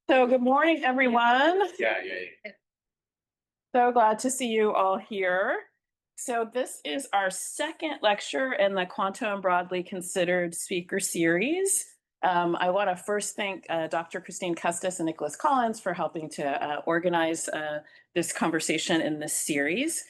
So good morning, everyone. Yeah. So glad to see you all here. So this is our second lecture in the Quantum Broadly Considered speaker series. I want to first thank Dr. Christine Custis and Nicholas Collins for helping to organize this conversation in this series.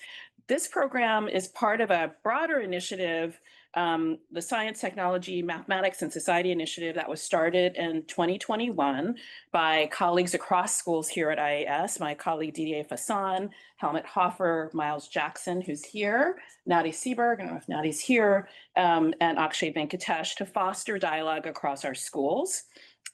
This program is part of a broader initiative, the Science, Technology, Mathematics, and Society Initiative that was started in 2021 by colleagues across schools here at IAS, my colleague Didier Fasson, Helmut Hofer, Miles Jackson, who's here, Nadi Seberg, I don't know if Nadi's here, and Akshay Venkatesh, to foster dialogue across our schools.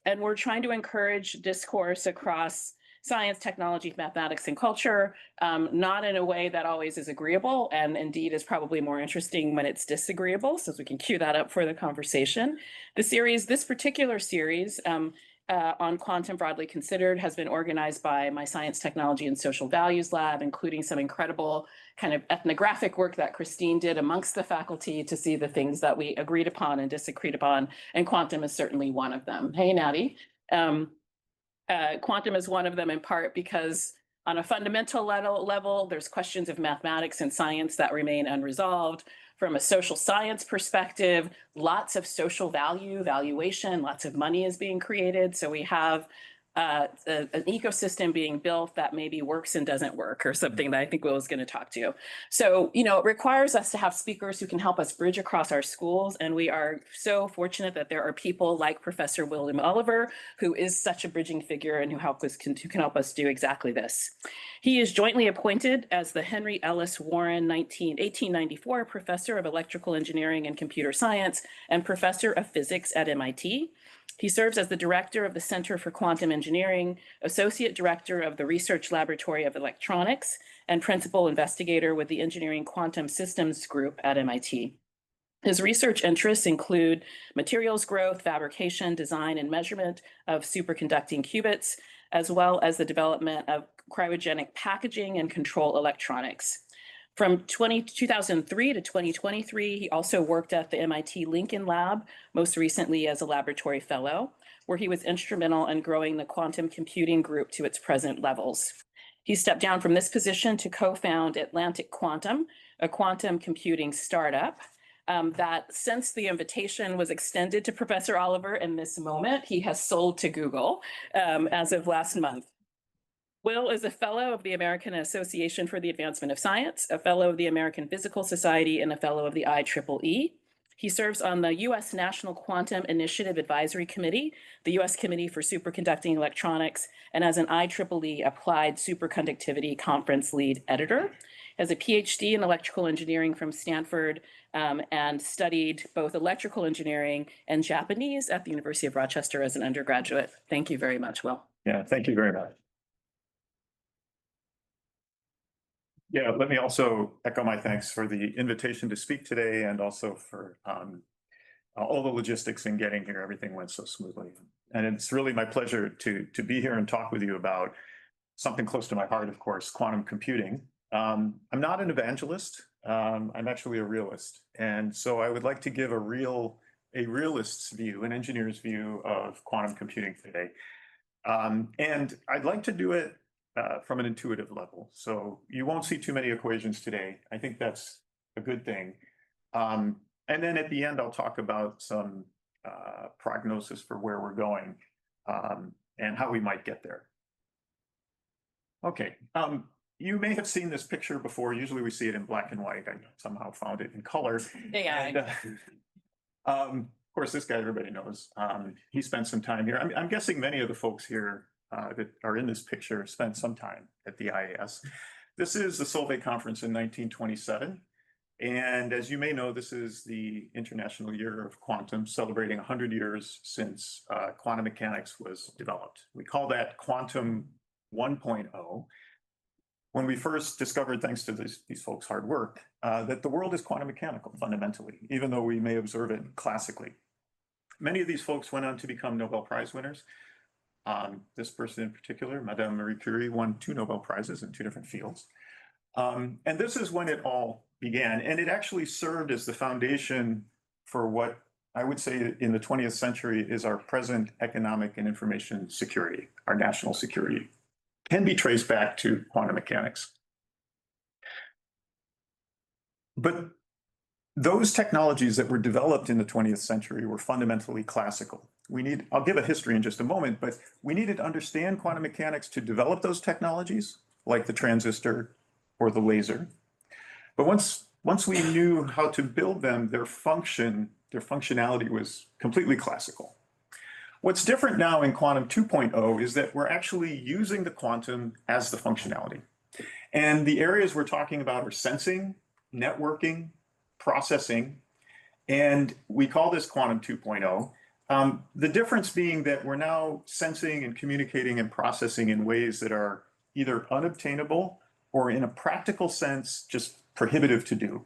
And we're trying to encourage discourse across science, technology, mathematics, and culture, not in a way that always is agreeable, and indeed is probably more interesting when it's disagreeable, so we can cue that up for the conversation. This particular series, on Quantum Broadly Considered, has been organized by my Science, Technology, and Social Values Lab, including some incredible kind of ethnographic work that Christine did amongst the faculty to see the things that we agreed upon and disagreed upon, and quantum is certainly one of them. Hey, Natty. Quantum is one of them in part because on a fundamental level, there's questions of mathematics and science that remain unresolved. From a social science perspective, lots of social valuation, lots of money is being created. So we have an ecosystem being built that maybe works and doesn't work, or something that I think Will is going to talk to. So, it requires us to have speakers who can help us bridge across our schools. And we are so fortunate that there are people like Professor William Oliver, who is such a bridging figure and who can help us do exactly this. He is jointly appointed as the Henry Ellis Warren 1894 Professor of Electrical Engineering and Computer Science and Professor of Physics at MIT. He serves as the director of the Center for Quantum Engineering, associate director of the Research Laboratory of Electronics, and principal investigator with the Engineering Quantum Systems Group at MIT. His research interests include materials growth, fabrication, design, and measurement of superconducting qubits, as well as the development of cryogenic packaging and control electronics. From 2003 to 2023, he also worked at the MIT Lincoln Lab, most recently as a laboratory fellow, where he was instrumental in growing the quantum computing group to its present levels. He stepped down from this position to co-found Atlantic Quantum, a quantum computing startup that, since the invitation was extended to Professor Oliver in this moment, he has sold to Google as of last month. Will is a fellow of the American Association for the Advancement of Science, a fellow of the American Physical Society, and a fellow of the IEEE. He serves on the U.S. National Quantum Initiative Advisory Committee, the U.S. Committee for Superconducting Electronics, and as an IEEE Applied Superconductivity Conference lead editor. Has a PhD in electrical engineering from Stanford, and studied both electrical engineering and Japanese at the University of Rochester as an undergraduate. Thank you very much, Will. Yeah, thank you very much. Yeah, let me also echo my thanks for the invitation to speak today, and also for all the logistics in getting here. Everything went so smoothly. And it's really my pleasure to be here and talk with you about something close to my heart, of course, quantum computing. I'm not an evangelist. I'm actually a realist. And so I would like to give a realist's view, an engineer's view of quantum computing today. And I'd like to do it from an intuitive level. So you won't see too many equations today. I think that's a good thing. And then at the end, I'll talk about some prognosis for where we're going and how we might get there. Okay. You may have seen this picture before. Usually we see it in black and white. I somehow found it in color. Yeah. Of course, this guy everybody knows. He spent some time here. I'm guessing many of the folks here that are in this picture spent some time at the IAS. This is the Solvay Conference in 1927. And as you may know, this is the International Year of Quantum, celebrating 100 years since quantum mechanics was developed. We call that Quantum 1.0. When we first discovered, thanks to these folks' hard work, that the world is quantum mechanical fundamentally, even though we may observe it classically. Many of these folks went on to become Nobel Prize winners. This person in particular, Madame Marie Curie, won 2 Nobel Prizes in 2 different fields. And this is when it all began. And it actually served as the foundation for what I would say in the 20th century is our present economic and information security, our national security can be traced back to quantum mechanics. But those technologies that were developed in the 20th century were fundamentally classical. I'll give a history in just a moment, but we needed to understand quantum mechanics to develop those technologies, like the transistor or the laser. But once we knew how to build them, their functionality was completely classical. What's different now in Quantum 2.0 is that we're actually using the quantum as the functionality. And the areas we're talking about are sensing, networking, processing, and we call this Quantum 2.0. The difference being that we're now sensing and communicating and processing in ways that are either unobtainable or, in a practical sense, just prohibitive to do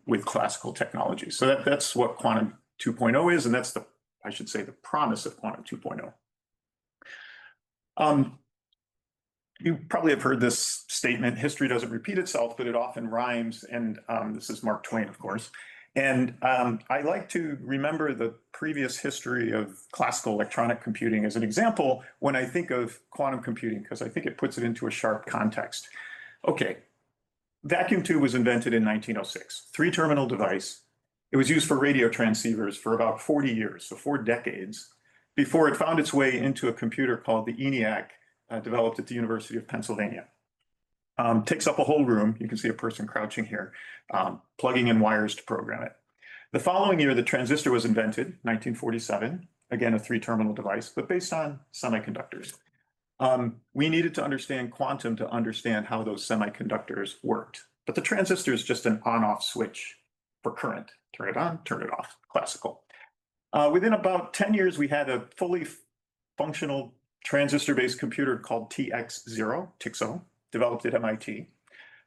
with classical technology. So that's what Quantum 2.0 is, and that's I should say, the promise of Quantum 2.0. You probably have heard this statement: history doesn't repeat itself, but it often rhymes. And this is Mark Twain, of course. And I like to remember the previous history of classical electronic computing as an example when I think of quantum computing, because I think it puts it into a sharp context. Okay, vacuum tube was invented in 1906, three-terminal device. It was used for radio transceivers for about 40 years, so 4 decades, before it found its way into a computer called the ENIAC, developed at the University of Pennsylvania. Takes up a whole room. You can see a person crouching here, plugging in wires to program it. The following year, the transistor was invented, 1947, again, a three-terminal device, but based on semiconductors. We needed to understand quantum to understand how those semiconductors worked. But the transistor is just an on-off switch for current. Turn it on, turn it off, classical. Within about 10 years, we had a fully functional transistor-based computer called TXO, developed at MIT,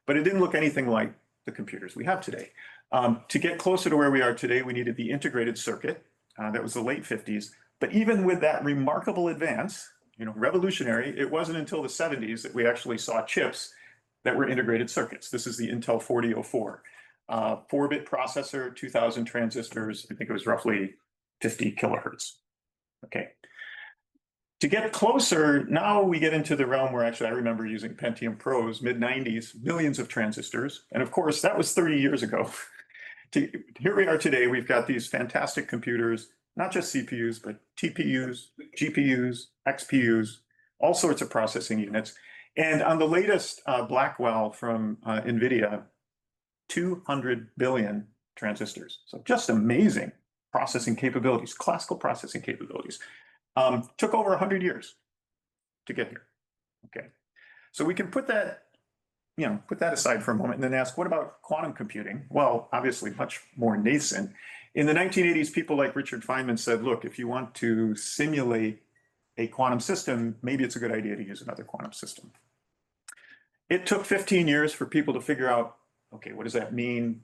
but it didn't look anything like the computers we have today. To get closer to where we are today, we needed the integrated circuit. That was the late 50s. But even with that remarkable advance, revolutionary, it wasn't until the 70s that we actually saw chips that were integrated circuits. This is the Intel 4004. 4-bit processor, 2,000 transistors. I think it was roughly 50 kilohertz. Okay. To get closer, now we get into the realm where actually I remember using Pentium Pros, mid-90s, millions of transistors. And of course, that was 30 years ago. Here we are today. We've got these fantastic computers, not just CPUs, but TPUs, GPUs, XPUs, all sorts of processing units. And on the latest Blackwell from NVIDIA, 200 billion transistors. So just amazing processing capabilities, classical processing capabilities. Took over 100 years to get here. Okay, so we can put that aside for a moment and then ask, what about quantum computing? Well, obviously much more nascent. In the 1980s, people like Richard Feynman said, look, if you want to simulate a quantum system, maybe it's a good idea to use another quantum system. It took 15 years for people to figure out, okay, what does that mean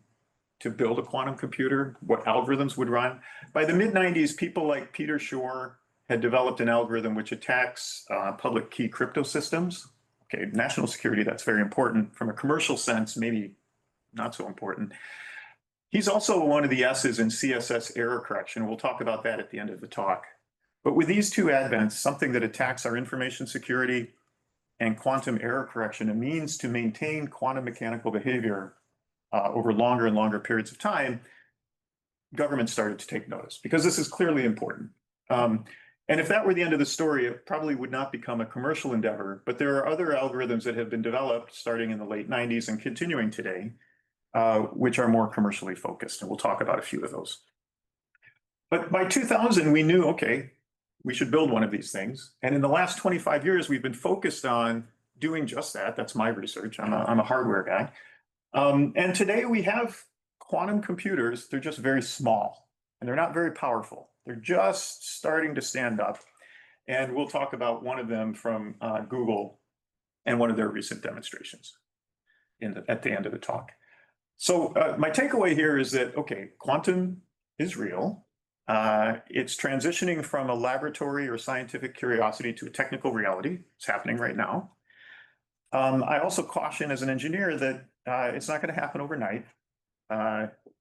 to build a quantum computer? What algorithms would run? By the mid-90s, people like Peter Shor had developed an algorithm which attacks public key crypto systems. Okay, national security, that's very important. From a commercial sense, maybe not so important. He's also one of the S's in CSS error correction. We'll talk about that at the end of the talk. But with these two advents, something that attacks our information security and quantum error correction, a means to maintain quantum mechanical behavior over longer and longer periods of time, government started to take notice because this is clearly important. And if that were the end of the story, it probably would not become a commercial endeavor. But there are other algorithms that have been developed starting in the late 90s and continuing today, which are more commercially focused. And we'll talk about a few of those. But by 2000, we knew, okay, we should build one of these things. And in the last 25 years, we've been focused on doing just that. That's my research. I'm a hardware guy. And today we have quantum computers. They're just very small and they're not very powerful. They're just starting to stand up. And we'll talk about one of them from Google and one of their recent demonstrations at the end of the talk. So my takeaway here is that, okay, quantum is real. It's transitioning from a laboratory or scientific curiosity to a technical reality. It's happening right now. I also caution as an engineer that it's not going to happen overnight.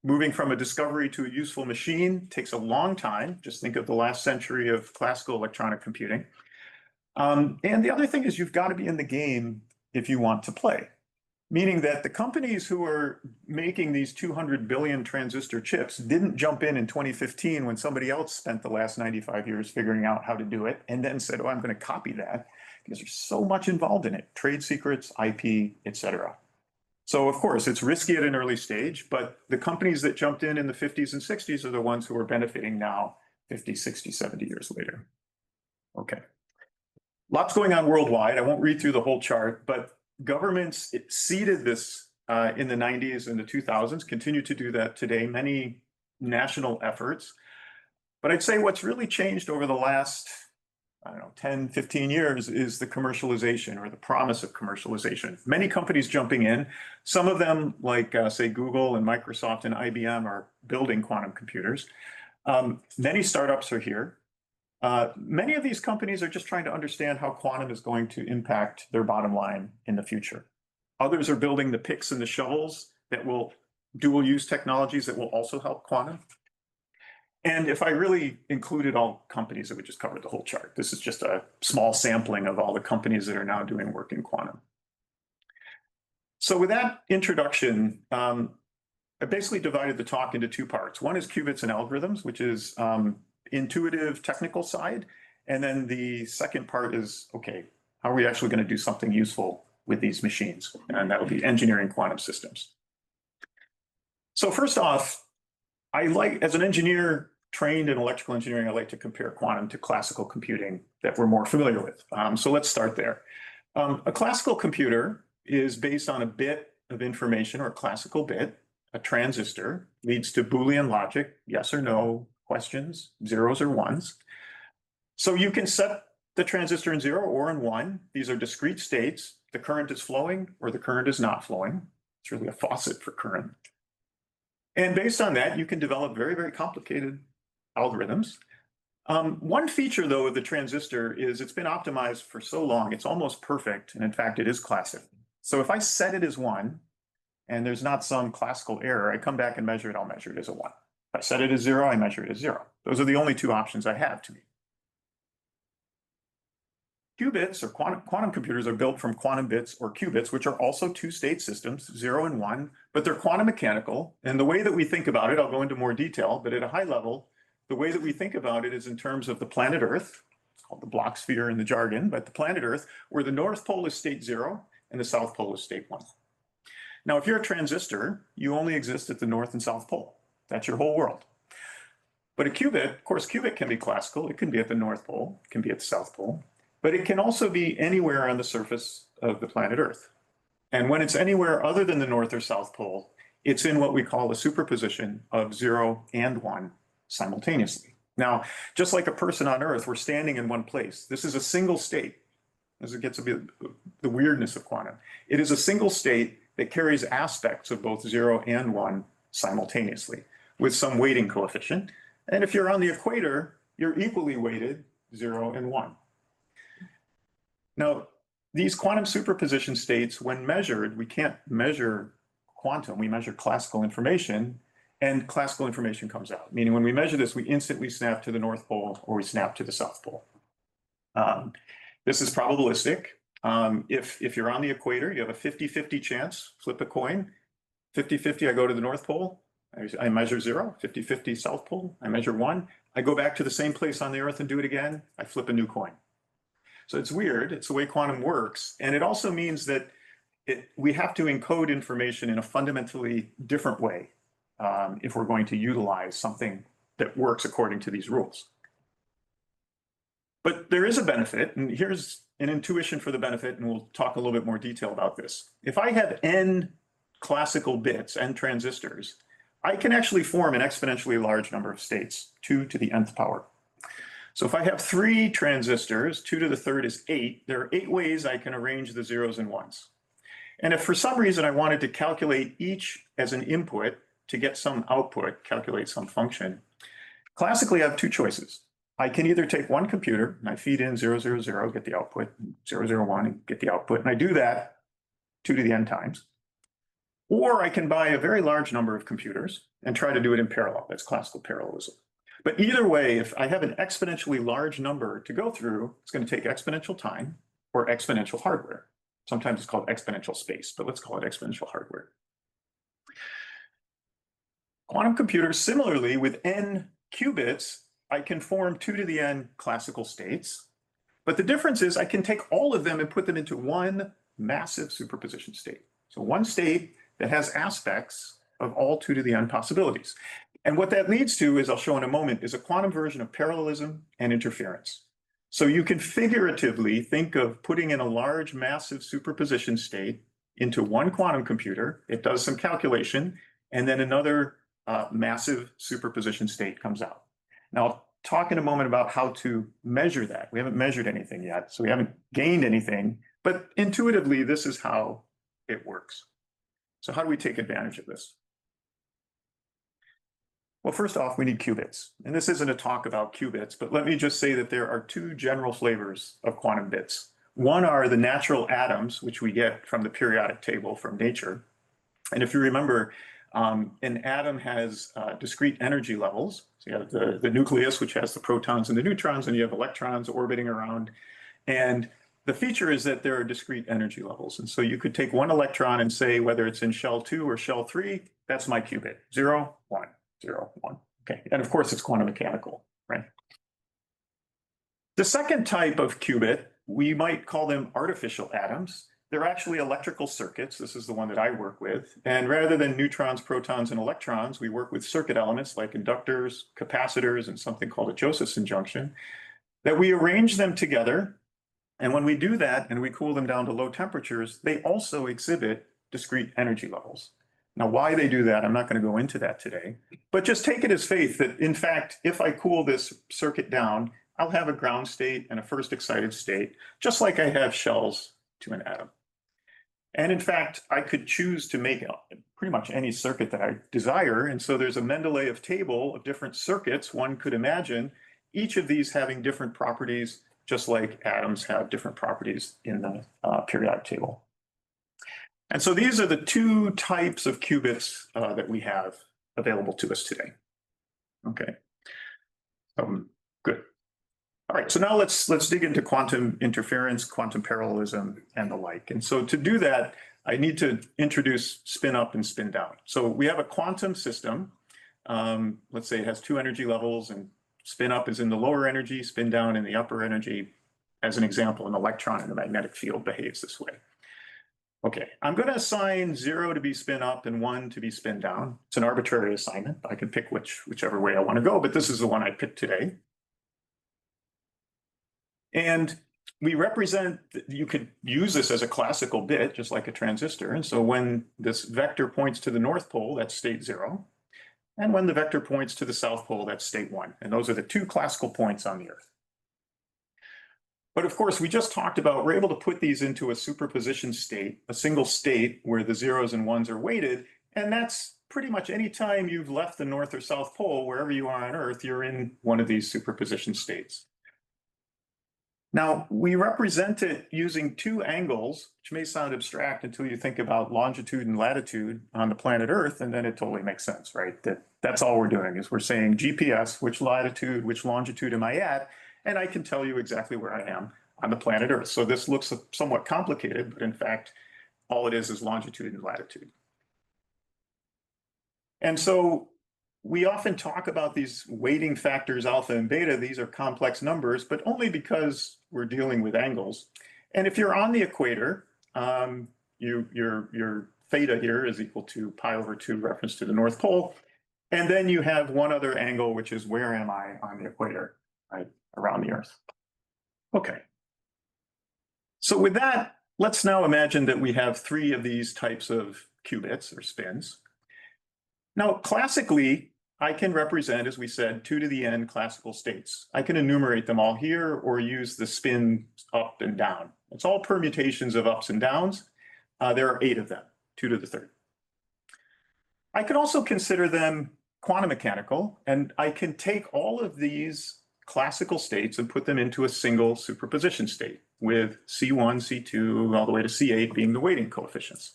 Moving from a discovery to a useful machine takes a long time. Just think of the last century of classical electronic computing. And the other thing is you've got to be in the game if you want to play. Meaning that the companies who are making these 200 billion transistor chips didn't jump in 2015 when somebody else spent the last 95 years figuring out how to do it and then said, oh, I'm going to copy that, because there's so much involved in it, trade secrets, IP, etc. So of course, it's risky at an early stage, but the companies that jumped in the 50s and 60s are the ones who are benefiting now, 50, 60, 70 years later. Okay. Lots going on worldwide. I won't read through the whole chart, but governments seeded this in the 90s and the 2000s, continue to do that today, many national efforts. But I'd say what's really changed over the last, I don't know, 10, 15 years is the commercialization or the promise of commercialization. Many companies jumping in, some of them like say Google and Microsoft and IBM are building quantum computers. Many startups are here. Many of these companies are just trying to understand how quantum is going to impact their bottom line in the future. Others are building the picks and the shovels that will dual use technologies that will also help quantum. And if I really included all companies, it would just cover the whole chart. This is just a small sampling of all the companies that are now doing work in quantum. So with that introduction, I basically divided the talk into two parts. One is qubits and algorithms, which is intuitive technical side. And then the second part is, okay, how are we actually going to do something useful with these machines? And that would be engineering quantum systems. So first off, as an engineer trained in electrical engineering, I like to compare quantum to classical computing that we're more familiar with. So let's start there. A classical computer is based on a bit of information, or a classical bit. A transistor leads to Boolean logic, yes or no questions, zeros or ones. So you can set the transistor in 0 or in 1. These are discrete states. The current is flowing or the current is not flowing. It's really a faucet for current. And based on that, you can develop very, very complicated algorithms. One feature, though, of the transistor is it's been optimized for so long, it's almost perfect. And in fact, it is classic. So if I set it as 1, and there's not some classical error, I come back and measure it, I'll measure it as a 1. If I set it as 0, I measure it as 0. Those are the only two options I have to me. Qubits, or quantum computers, are built from quantum bits or qubits, which are also two-state systems, 0 and 1, but they're quantum mechanical. And the way that we think about it, I'll go into more detail, but at a high level, the way that we think about it is in terms of the planet Earth. It's called the Bloch sphere in the jargon, but the planet Earth, where the North Pole is state 0 and the South Pole is state 1. Now, if you're a transistor, you only exist at the North and South Pole. That's your whole world. But a qubit, of course, qubit can be classical. It can be at the North Pole, it can be at the South Pole, but it can also be anywhere on the surface of the planet Earth. And when it's anywhere other than the North or South Pole, it's in what we call a superposition of 0 and 1 simultaneously. Now, just like a person on Earth, we're standing in one place. This is a single state, as it gets to be the weirdness of quantum. It is a single state that carries aspects of both 0 and 1 simultaneously with some weighting coefficient. And if you're on the equator, you're equally weighted 0 and 1. Now, these quantum superposition states, when measured, we can't measure quantum, we measure classical information, and classical information comes out. Meaning when we measure this, we instantly snap to the North Pole or we snap to the South Pole. This is probabilistic. If you're on the equator, you have a 50-50 chance, flip a coin. 50-50, I go to the North Pole, I measure 0, 50-50 South Pole, I measure 1. I go back to the same place on the Earth and do it again, I flip a new coin. So it's weird, it's the way quantum works. And it also means that we have to encode information in a fundamentally different way if we're going to utilize something that works according to these rules. But there is a benefit, and here's an intuition for the benefit, and we'll talk a little bit more detail about this. If I have n classical bits, n transistors, I can actually form an exponentially large number of states, 2 to the nth power. So if I have 3 transistors, 2 to the third is 8, there are 8 ways I can arrange the zeros and ones. And if for some reason I wanted to calculate each as an input to get some output, calculate some function, classically I have 2 choices. I can either take one computer and I feed in 000, get the output, 001, and get the output, and I do that 2 to the n times. Or I can buy a very large number of computers and try to do it in parallel. That's classical parallelism. But either way, if I have an exponentially large number to go through, it's going to take exponential time or exponential hardware. Sometimes it's called exponential space, but let's call it exponential hardware. Quantum computers, similarly, with n qubits, I can form 2 to the n classical states. But the difference is I can take all of them and put them into one massive superposition state. So one state that has aspects of all 2 to the n possibilities. And what that leads to, as I'll show in a moment, is a quantum version of parallelism and interference. So you can figuratively think of putting in a large, massive superposition state into one quantum computer. It does some calculation, and then another massive superposition state comes out. Now, I'll talk in a moment about how to measure that. We haven't measured anything yet, so we haven't gained anything, but intuitively, this is how it works. So how do we take advantage of this? Well, first off, we need qubits. And this isn't a talk about qubits, but let me just say that there are 2 general flavors of quantum bits. One are the natural atoms, which we get from the periodic table from nature. And if you remember, an atom has discrete energy levels. So you have the nucleus, which has the protons and the neutrons, and you have electrons orbiting around. And the feature is that there are discrete energy levels. And so you could take one electron and say, whether it's in shell 2 or shell 3, that's my qubit, 0, 1, 0, 1. Okay, and of course it's quantum mechanical, right? The second type of qubit, we might call them artificial atoms. They're actually electrical circuits. This is the one that I work with. And rather than neutrons, protons, and electrons, we work with circuit elements like inductors, capacitors, and something called a Josephson junction, that we arrange them together. And when we do that and we cool them down to low temperatures, they also exhibit discrete energy levels. Now, why they do that, I'm not going to go into that today, but just take it as faith that, in fact, if I cool this circuit down, I'll have a ground state and a first excited state, just like I have shells to an atom. And in fact, I could choose to make pretty much any circuit that I desire. And so there's a Mendeleev table of different circuits one could imagine, each of these having different properties, just like atoms have different properties in the periodic table. And so these are the 2 types of qubits that we have available to us today. Okay, good. All right, so now let's dig into quantum interference, quantum parallelism, and the like. And so to do that, I need to introduce spin up and spin down. So we have a quantum system. Let's say it has 2 energy levels, and spin up is in the lower energy, spin down in the upper energy. As an example, an electron in the magnetic field behaves this way. Okay, I'm going to assign 0 to be spin up and 1 to be spin down. It's an arbitrary assignment. I can pick whichever way I want to go, but this is the one I picked today. And we represent, you could use this as a classical bit, just like a transistor. And so when this vector points to the North Pole, that's state 0. And when the vector points to the South Pole, that's state 1. And those are the 2 classical points on the Earth. But of course, we just talked about, we're able to put these into a superposition state, a single state where the 0s and 1s are weighted. And that's pretty much any time you've left the North or South Pole, wherever you are on Earth, you're in one of these superposition states. Now, we represent it using 2 angles, which may sound abstract until you think about longitude and latitude on the planet Earth, and then it totally makes sense, right? That's all we're doing is we're saying GPS, which latitude, which longitude am I at? And I can tell you exactly where I am on the planet Earth. So this looks somewhat complicated, but in fact, all it is longitude and latitude. And so we often talk about these weighting factors, alpha and beta. These are complex numbers, but only because we're dealing with angles. And if you're on the equator, your theta here is equal to pi over 2 reference to the North Pole. And then you have one other angle, which is where am I on the equator, right, around the Earth. Okay. So with that, let's now imagine that we have 3 of these types of qubits or spins. Now, classically, I can represent, as we said, 2 to the n classical states. I can enumerate them all here or use the spin up and down. It's all permutations of ups and downs. There are 8 of them, 2 to the 3rd. I can also consider them quantum mechanical, and I can take all of these classical states and put them into a single superposition state with C1, C2, all the way to C8 being the weighting coefficients.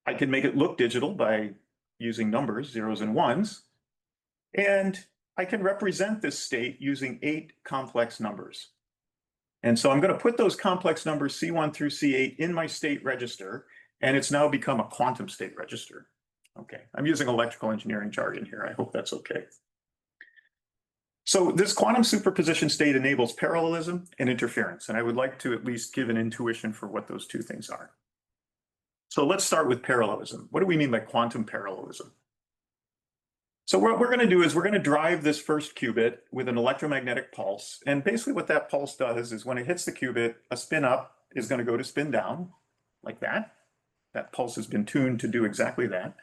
I can make it look digital by using numbers, 0s and 1s. And I can represent this state using 8 complex numbers. And so I'm going to put those complex numbers C1 through C8 in my state register, and it's now become a quantum state register. Okay, I'm using electrical engineering jargon here. I hope that's okay. So this quantum superposition state enables parallelism and interference, and I would like to at least give an intuition for what those two things are. So let's start with parallelism. What do we mean by quantum parallelism? So what we're going to do is we're going to drive this first qubit with an electromagnetic pulse. And basically what that pulse does is when it hits the qubit, a spin up is going to go to spin down like that. That pulse has been tuned to do exactly that.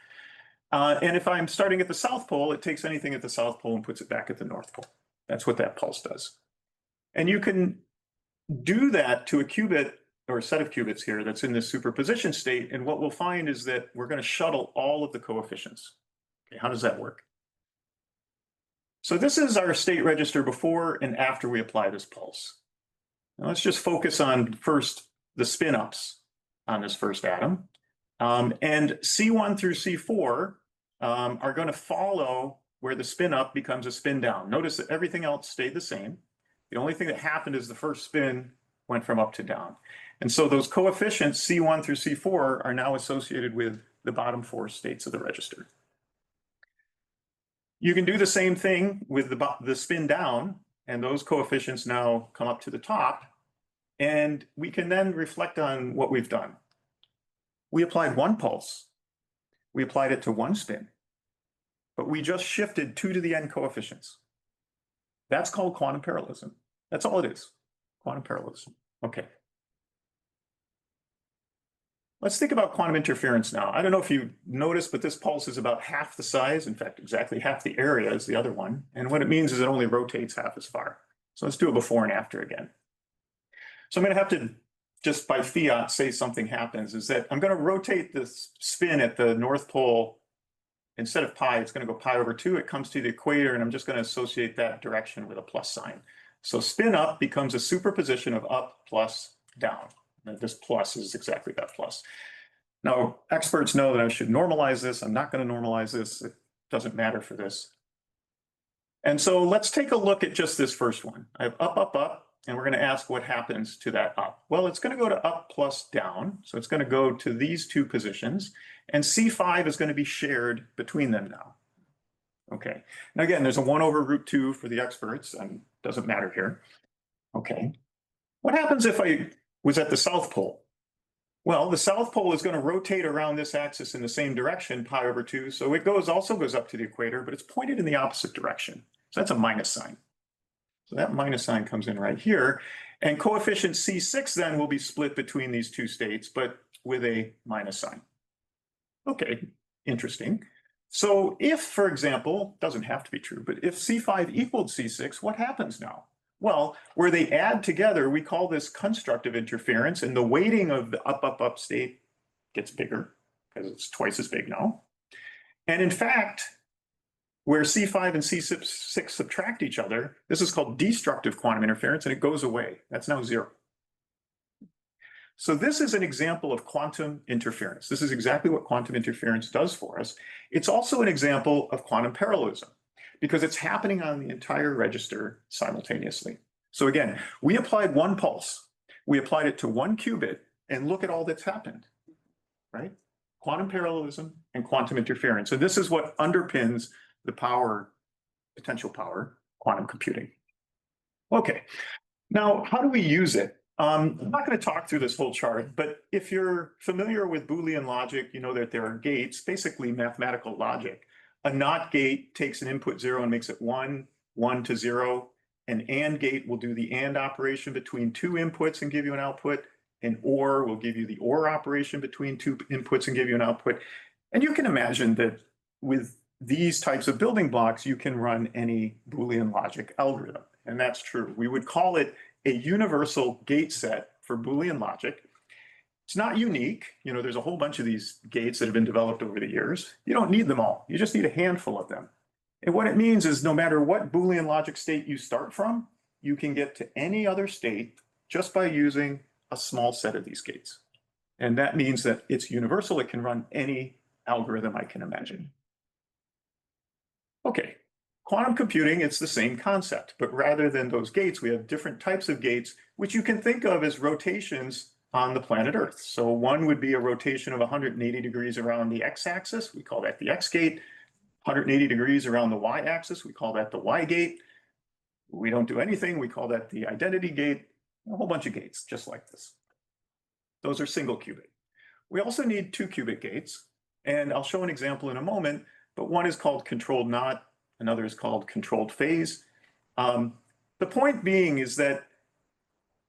And if I'm starting at the South Pole, it takes anything at the South Pole and puts it back at the North Pole. That's what that pulse does. And you can do that to a qubit or a set of qubits here that's in this superposition state. And what we'll find is that we're going to shuttle all of the coefficients. Okay, how does that work? So this is our state register before and after we apply this pulse. Now let's just focus on first the spin-ups on this first atom. And C1 through C4 are going to follow where the spin-up becomes a spin-down. Notice that everything else stayed the same. The only thing that happened is the first spin went from up to down. And so those coefficients C1 through C4 are now associated with the bottom 4 states of the register. You can do the same thing with the spin down, and those coefficients now come up to the top, and we can then reflect on what we've done. We applied one pulse. We applied it to one spin, but we just shifted 2 to the n coefficients. That's called quantum parallelism. That's all it is, quantum parallelism. Okay. Let's think about quantum interference now. I don't know if you noticed, but this pulse is about half the size, in fact, exactly half the area as the other one. And what it means is it only rotates half as far. So let's do a before and after again. So I'm going to have to, just by fiat, say something happens, is that I'm going to rotate this spin at the North Pole. Instead of pi, it's going to go pi over 2. It comes to the equator, and I'm just going to associate that direction with a plus sign. So spin up becomes a superposition of up plus down. This plus is exactly that plus. Now, experts know that I should normalize this. I'm not going to normalize this. It doesn't matter for this. And so let's take a look at just this first one. I have up, up, up, and we're going to ask what happens to that up. Well, it's going to go to up plus down. So it's going to go to these 2 positions, and C5 is going to be shared between them now. Okay. Now, again, there's a 1 over root 2 for the experts, and it doesn't matter here. Okay. What happens if I was at the South Pole? Well, the South Pole is going to rotate around this axis in the same direction, pi over 2. So it also goes up to the equator, but it's pointed in the opposite direction. So that's a minus sign. So that minus sign comes in right here. And coefficient C6 then will be split between these 2 states, but with a minus sign. Okay, interesting. So if, for example, doesn't have to be true, but if C5 equaled C6, what happens now? Well, where they add together, we call this constructive interference, and the weighting of the up, up, up state gets bigger because it's twice as big now. And in fact, where C5 and C6 subtract each other, this is called destructive quantum interference, and it goes away. That's now 0. So this is an example of quantum interference. This is exactly what quantum interference does for us. It's also an example of quantum parallelism, because it's happening on the entire register simultaneously. So again, we applied one pulse. We applied it to one qubit, and look at all that's happened, right? Quantum parallelism and quantum interference. And this is what underpins the power, potential power, quantum computing. Okay, now how do we use it? I'm not going to talk through this whole chart, but if you're familiar with Boolean logic, you know that there are gates, basically mathematical logic. A NOT gate takes an input 0 and makes it 1, 1 to 0. An AND gate will do the AND operation between 2 inputs and give you an output. An OR will give you the OR operation between 2 inputs and give you an output. And you can imagine that with these types of building blocks, you can run any Boolean logic algorithm. And that's true. We would call it a universal gate set for Boolean logic. It's not unique. You know, there's a whole bunch of these gates that have been developed over the years. You don't need them all. You just need a handful of them. And what it means is no matter what Boolean logic state you start from, you can get to any other state just by using a small set of these gates. And that means that it's universal. It can run any algorithm I can imagine. Okay, Quantum computing, it's the same concept, but rather than those gates, we have different types of gates, which you can think of as rotations on the planet Earth. So one would be a rotation of 180 degrees around the x-axis. We call that the x gate. 180 degrees around the y-axis. We call that the y gate. We don't do anything. We call that the identity gate. A whole bunch of gates just like this. Those are single qubit. We also need 2-qubit gates. And I'll show an example in a moment, but one is called controlled knot. Another is called controlled phase. The point being is that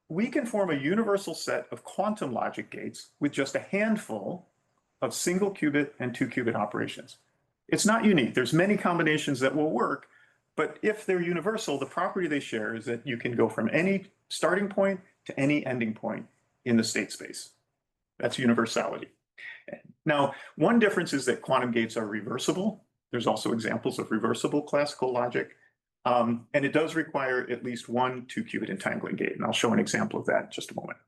we can form a universal set of quantum logic gates with just a handful of single qubit and 2-qubit operations. It's not unique. There's many combinations that will work, but if they're universal, the property they share is that you can go from any starting point to any ending point in the state space. That's universality. Now, one difference is that quantum gates are reversible. There's also examples of reversible classical logic. And it does require at least one 2-qubit entangling gate. And I'll show an example of that in just a moment.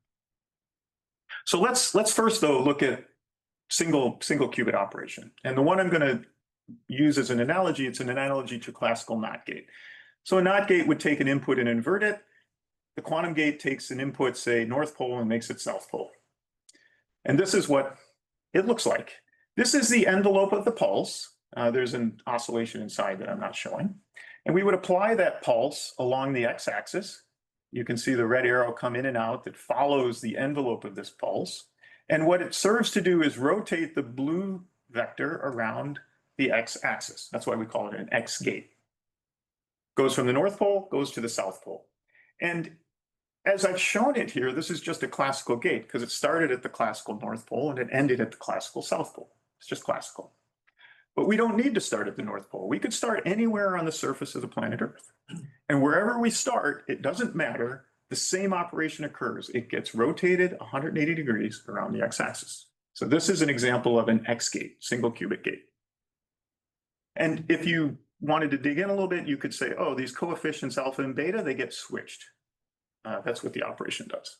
So let's first, though, look at single qubit operation. And the one I'm going to use as an analogy, it's an analogy to classical NOT gate. So a NOT gate would take an input and invert it. The quantum gate takes an input, say, north pole, and makes it south pole. And this is what it looks like. This is the envelope of the pulse. There's an oscillation inside that I'm not showing. And we would apply that pulse along the x-axis. You can see the red arrow come in and out that follows the envelope of this pulse. And what it serves to do is rotate the blue vector around the x-axis. That's why we call it an X gate. Goes from the North Pole, goes to the South Pole. And as I've shown it here, this is just a classical gate because it started at the classical North Pole and it ended at the classical South Pole. It's just classical. But we don't need to start at the North Pole. We could start anywhere on the surface of the planet Earth. And wherever we start, it doesn't matter. The same operation occurs. It gets rotated 180 degrees around the x-axis. So this is an example of an X gate, single qubit gate. And if you wanted to dig in a little bit, you could say, oh, these coefficients alpha and beta, they get switched. That's what the operation does.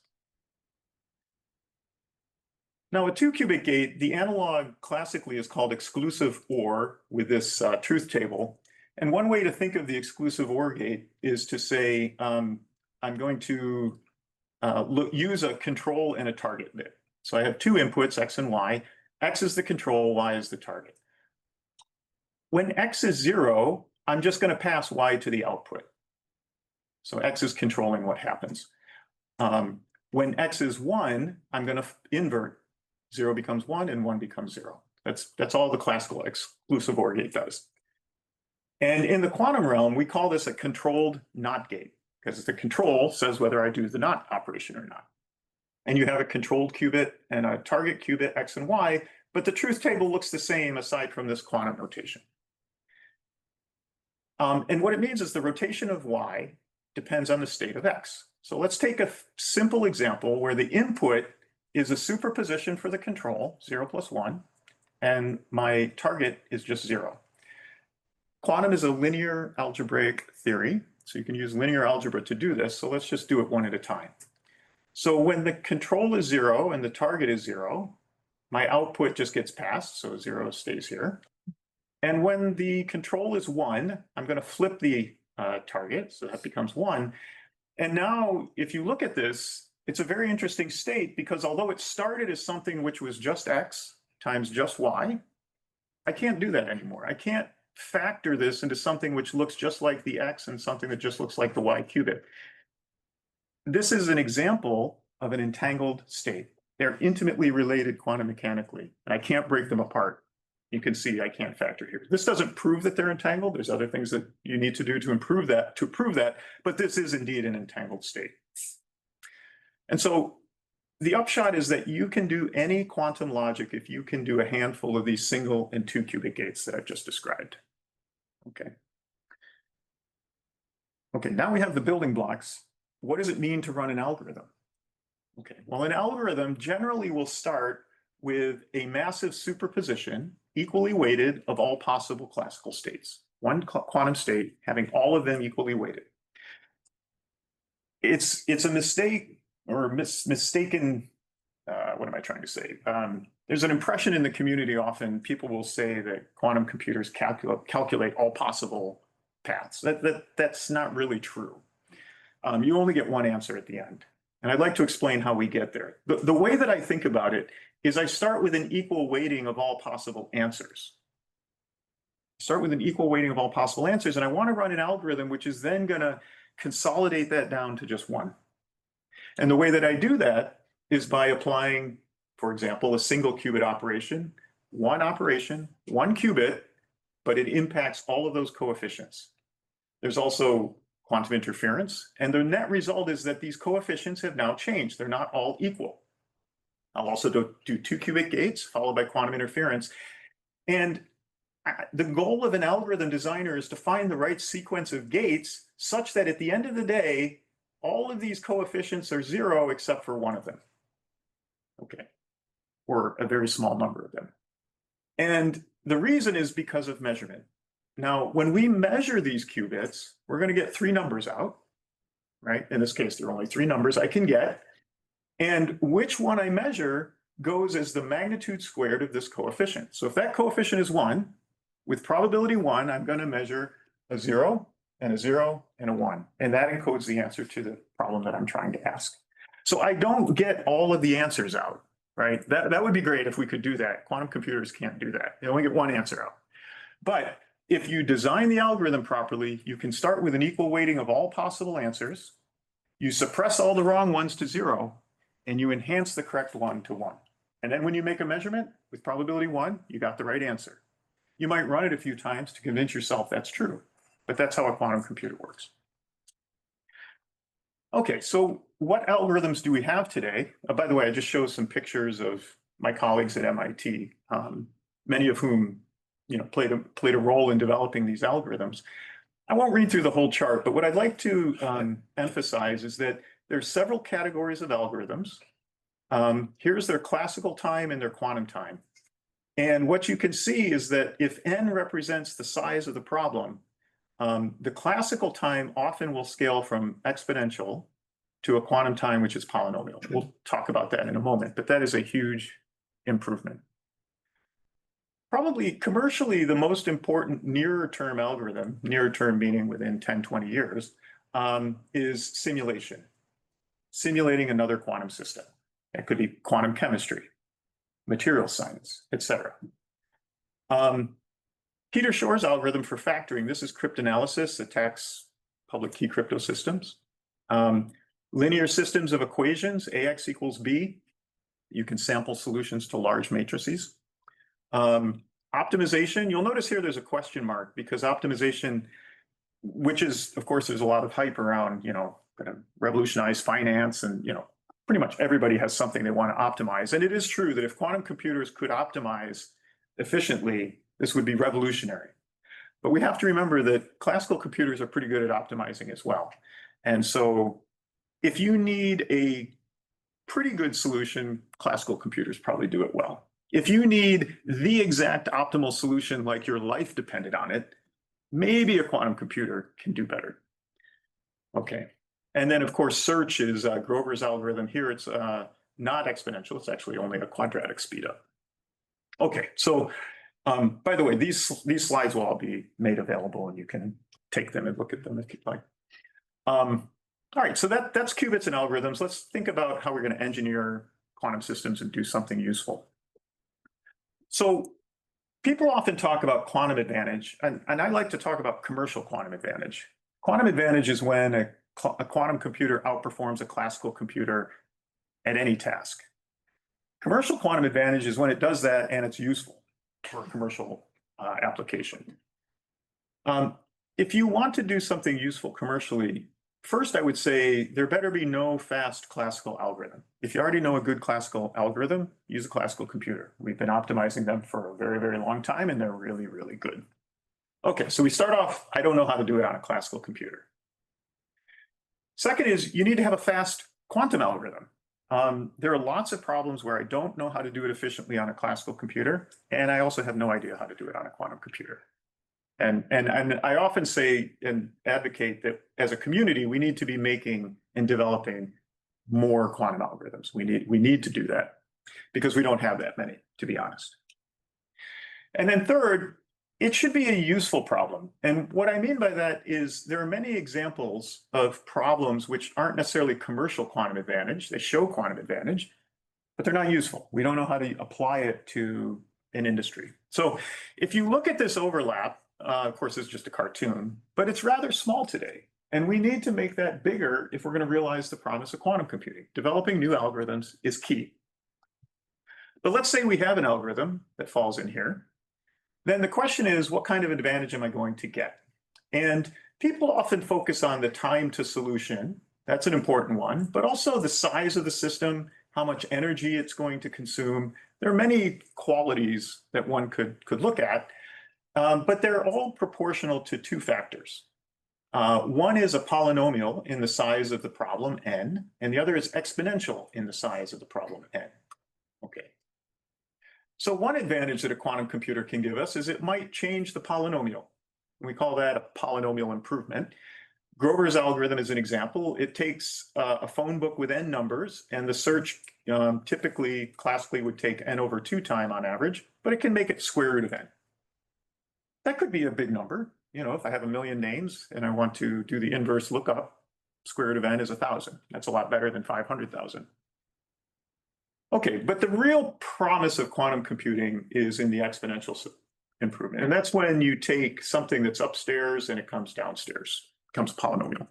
Now, a 2-qubit gate, the analog classically is called exclusive OR with this truth table. And one way to think of the exclusive OR gate is to say, I'm going to use a control and a target bit. So I have two inputs, X and Y. X is the control, Y is the target. When X is 0, I'm just going to pass Y to the output. So X is controlling what happens. When X is 1, I'm going to invert. 0 becomes 1 and 1 becomes 0. That's all the classical exclusive OR gate does. And in the quantum realm, we call this a controlled NOT gate because the control says whether I do the NOT operation or not. And you have a controlled qubit and a target qubit, X and Y, but the truth table looks the same aside from this quantum notation. And what it means is the rotation of Y depends on the state of X. So let's take a simple example where the input is a superposition for the control, 0 plus 1, and my target is just 0. Quantum is a linear algebraic theory, so you can use linear algebra to do this, so let's just do it one at a time. So when the control is 0 and the target is 0, my output just gets passed, so 0 stays here. And when the control is 1, I'm going to flip the target, so that becomes 1. And now, if you look at this, it's a very interesting state because although it started as something which was just X times just Y, I can't do that anymore. I can't factor this into something which looks just like the X and something that just looks like the Y qubit. This is an example of an entangled state. They're intimately related quantum mechanically, and I can't break them apart. You can see I can't factor here. This doesn't prove that they're entangled. There's other things that you need to do to prove that, but this is indeed an entangled state. And so the upshot is that you can do any quantum logic if you can do a handful of these single and 2-qubit gates that I've just described. Okay. Okay, now we have the building blocks. What does it mean to run an algorithm? Okay, well, an algorithm generally will start with a massive superposition, equally weighted, of all possible classical states. One quantum state having all of them equally weighted. It's a mistake or mistaken, what am I trying to say? There's an impression in the community often, people will say that quantum computers calculate all possible paths. That's not really true. You only get one answer at the end. And I'd like to explain how we get there. The way that I think about it is I start with an equal weighting of all possible answers. Start with an equal weighting of all possible answers, and I want to run an algorithm which is then going to consolidate that down to just one. And the way that I do that is by applying, for example, a single qubit operation, one qubit, but it impacts all of those coefficients. There's also quantum interference, and the net result is that these coefficients have now changed. They're not all equal. I'll also do 2 qubit gates followed by quantum interference. And the goal of an algorithm designer is to find the right sequence of gates such that at the end of the day, all of these coefficients are 0 except for one of them. Okay, or a very small number of them. And the reason is because of measurement. Now, when we measure these qubits, we're going to get 3 numbers out, right? In this case, there are only 3 numbers I can get. And which one I measure goes as the magnitude squared of this coefficient. So if that coefficient is 1, with probability 1, I'm going to measure a 0 and a 0 and a 1. And that encodes the answer to the problem that I'm trying to ask. So I don't get all of the answers out, right? That would be great if we could do that. Quantum computers can't do that. They only get one answer out. But if you design the algorithm properly, you can start with an equal weighting of all possible answers. You suppress all the wrong ones to 0, and you enhance the correct one to 1. And then when you make a measurement with probability 1, you got the right answer. You might run it a few times to convince yourself that's true, but that's how a quantum computer works. Okay, so what algorithms do we have today? By the way, I just showed some pictures of my colleagues at MIT, many of whom played a role in developing these algorithms. I won't read through the whole chart, but what I'd like to emphasize is that there's several categories of algorithms. Here's their classical time and their quantum time. And what you can see is that if n represents the size of the problem, the classical time often will scale from exponential to a quantum time which is polynomial. We'll talk about that in a moment, but that is a huge improvement. Probably commercially the most important nearer term algorithm, nearer term meaning within 10, 20 years, is simulation. Simulating another quantum system. It could be quantum chemistry, material science, etc. Peter Shor's algorithm for factoring, this is cryptanalysis, attacks public key crypto systems. Linear systems of equations, AX equals B. You can sample solutions to large matrices. Optimization, you'll notice here there's a question mark because optimization, which is, of course, there's a lot of hype around, going to revolutionize finance and, pretty much everybody has something they want to optimize. And it is true that if quantum computers could optimize efficiently, this would be revolutionary. But we have to remember that classical computers are pretty good at optimizing as well. And so if you need a pretty good solution, classical computers probably do it well. If you need the exact optimal solution, like your life depended on it, maybe a quantum computer can do better. Okay. And then, of course, search is Grover's algorithm. Here, it's not exponential. It's actually only a quadratic speedup. Okay. So, by the way, these slides will all be made available, and you can take them and look at them if you'd like. All right. So that's qubits and algorithms. Let's think about how we're going to engineer quantum systems and do something useful. So people often talk about quantum advantage, and I like to talk about commercial quantum advantage. Quantum advantage is when a quantum computer outperforms a classical computer at any task. Commercial quantum advantage is when it does that and it's useful for a commercial application. If you want to do something useful commercially, first I would say there better be no fast classical algorithm. If you already know a good classical algorithm, use a classical computer. We've been optimizing them for a very, very long time, and they're really, really good. Okay, so we start off, I don't know how to do it on a classical computer. Second is you need to have a fast quantum algorithm. There are lots of problems where I don't know how to do it efficiently on a classical computer, and I also have no idea how to do it on a quantum computer. And I often say and advocate that as a community, we need to be making and developing more quantum algorithms. We need to do that because we don't have that many, to be honest. And then third, it should be a useful problem. And what I mean by that is there are many examples of problems which aren't necessarily commercial quantum advantage. They show quantum advantage, but they're not useful. We don't know how to apply it to an industry. So if you look at this overlap, of course, it's just a cartoon, but it's rather small today. And we need to make that bigger if we're going to realize the promise of quantum computing. Developing new algorithms is key. But let's say we have an algorithm that falls in here. Then the question is, what kind of advantage am I going to get? And people often focus on the time to solution. That's an important one, but also the size of the system, how much energy it's going to consume. There are many qualities that one could look at, but they're all proportional to two factors. One is a polynomial in the size of the problem, n, and the other is exponential in the size of the problem, n. Okay. So one advantage that a quantum computer can give us is it might change the polynomial. We call that a polynomial improvement. Grover's algorithm is an example. It takes a phone book with n numbers, and the search typically, classically, would take n over 2 time on average, but it can make it square root of n. That could be a big number. You know, if I have 1,000,000 names and I want to do the inverse lookup, square root of n is 1,000. That's a lot better than 500,000. Okay, but the real promise of quantum computing is in the exponential improvement. And that's when you take something that's upstairs and it comes downstairs, becomes polynomial.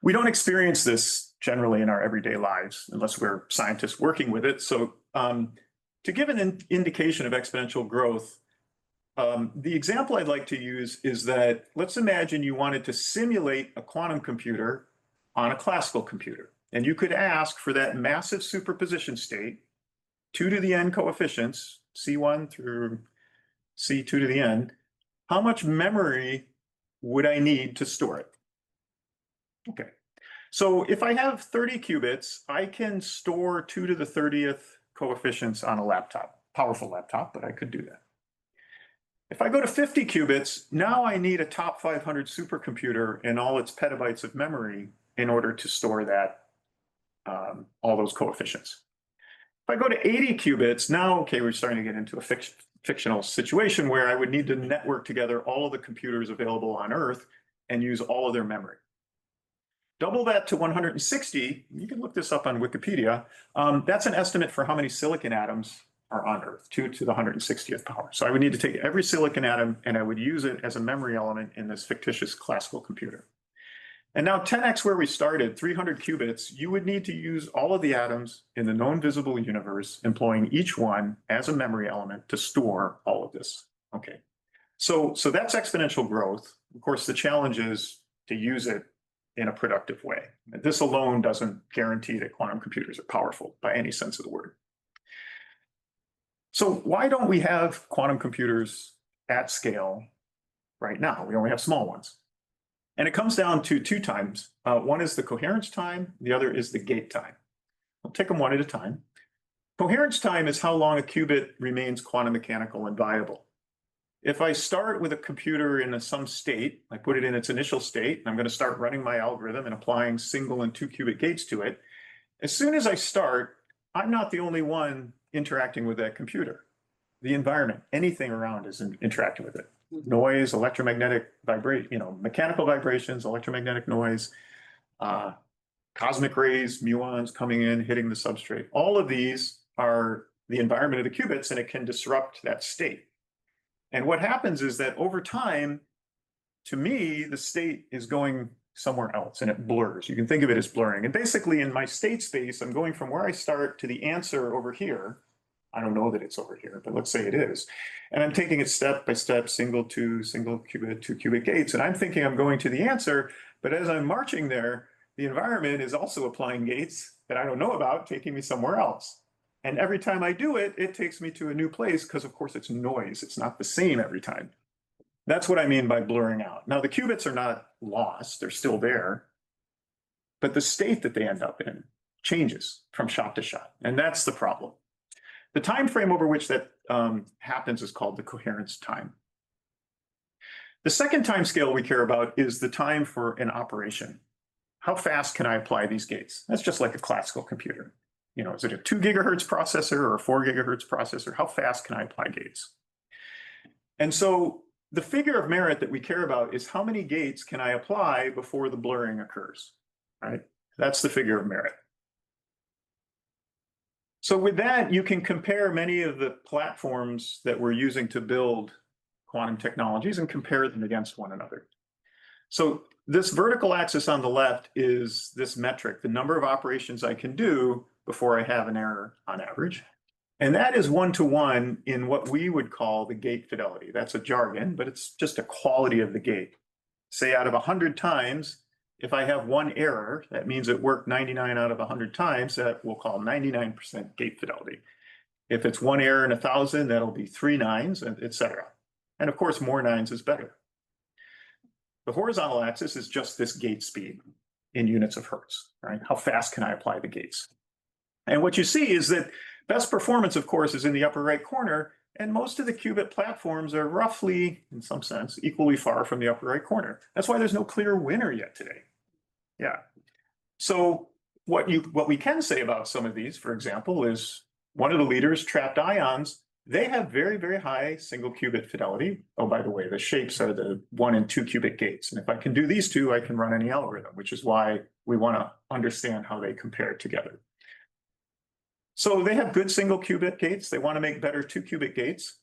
We don't experience this generally in our everyday lives unless we're scientists working with it. So to give an indication of exponential growth, the example I'd like to use is that let's imagine you wanted to simulate a quantum computer on a classical computer. And you could ask for that massive superposition state, 2 to the n coefficients, C1 through C2 to the n, how much memory would I need to store it? Okay, so if I have 30 qubits, I can store 2 to the 30th coefficients on a laptop, powerful laptop, but I could do that. If I go to 50 qubits, now I need a top 500 supercomputer and all its petabytes of memory in order to store that, all those coefficients. If I go to 80 qubits, now, okay, we're starting to get into a fictional situation where I would need to network together all of the computers available on Earth and use all of their memory. Double that to 160, you can look this up on Wikipedia. That's an estimate for how many silicon atoms are on Earth, 2 to the 160th power. So I would need to take every silicon atom and I would use it as a memory element in this fictitious classical computer. And now 10x where we started, 300 qubits, you would need to use all of the atoms in the known visible universe, employing each one as a memory element to store all of this. Okay, so that's exponential growth. Of course, the challenge is to use it in a productive way. This alone doesn't guarantee that quantum computers are powerful by any sense of the word. So why don't we have quantum computers at scale right now? We only have small ones. And it comes down to 2 times. One is the coherence time, the other is the gate time. I'll take them one at a time. Coherence time is how long a qubit remains quantum mechanical and viable. If I start with a computer in some state, I put it in its initial state, and I'm going to start running my algorithm and applying single and 2 qubit gates to it. As soon as I start, I'm not the only one interacting with that computer. The environment, anything around is interacting with it. Noise, electromagnetic vibration, mechanical vibrations, electromagnetic noise, cosmic rays, muons coming in, hitting the substrate. All of these are the environment of the qubits, and it can disrupt that state. And what happens is that over time, to me, the state is going somewhere else and it blurs. You can think of it as blurring. And basically in my state space, I'm going from where I start to the answer over here. I don't know that it's over here, but let's say it is. And I'm taking it step by step, single qubit, 2 qubit gates. And I'm thinking I'm going to the answer, but as I'm marching there, the environment is also applying gates that I don't know about, taking me somewhere else. And every time I do it, it takes me to a new place because of course it's noise. It's not the same every time. That's what I mean by blurring out. Now the qubits are not lost, they're still there, but the state that they end up in changes from shot to shot. And that's the problem. The time frame over which that happens is called the coherence time. The second time scale we care about is the time for an operation. How fast can I apply these gates? That's just like a classical computer. Is it a 2 gigahertz processor or a 4 gigahertz processor? How fast can I apply gates? And so the figure of merit that we care about is how many gates can I apply before the blurring occurs, right? That's the figure of merit. So with that, you can compare many of the platforms that we're using to build quantum technologies and compare them against one another. So this vertical axis on the left is this metric, the number of operations I can do before I have an error on average. And that is 1-to-1 in what we would call the gate fidelity. That's a jargon, but it's just a quality of the gate. Say out of 100 times, if I have one error, that means it worked 99 out of 100 times, that we'll call 99% gate fidelity. If it's one error in 1,000, that'll be 3 nines, et cetera. And of course, more nines is better. The horizontal axis is just this gate speed in units of hertz, right? How fast can I apply the gates? And what you see is that best performance, of course, is in the upper right corner, and most of the qubit platforms are roughly, in some sense, equally far from the upper right corner. That's why there's no clear winner yet today. Yeah. So what we can say about some of these, for example, is one of the leaders, trapped ions, they have very, very high single qubit fidelity. Oh, by the way, the shapes are the 1 and 2 qubit gates. And if I can do these two, I can run any algorithm, which is why we want to understand how they compare together. So they have good single qubit gates. They want to make better 2 qubit gates,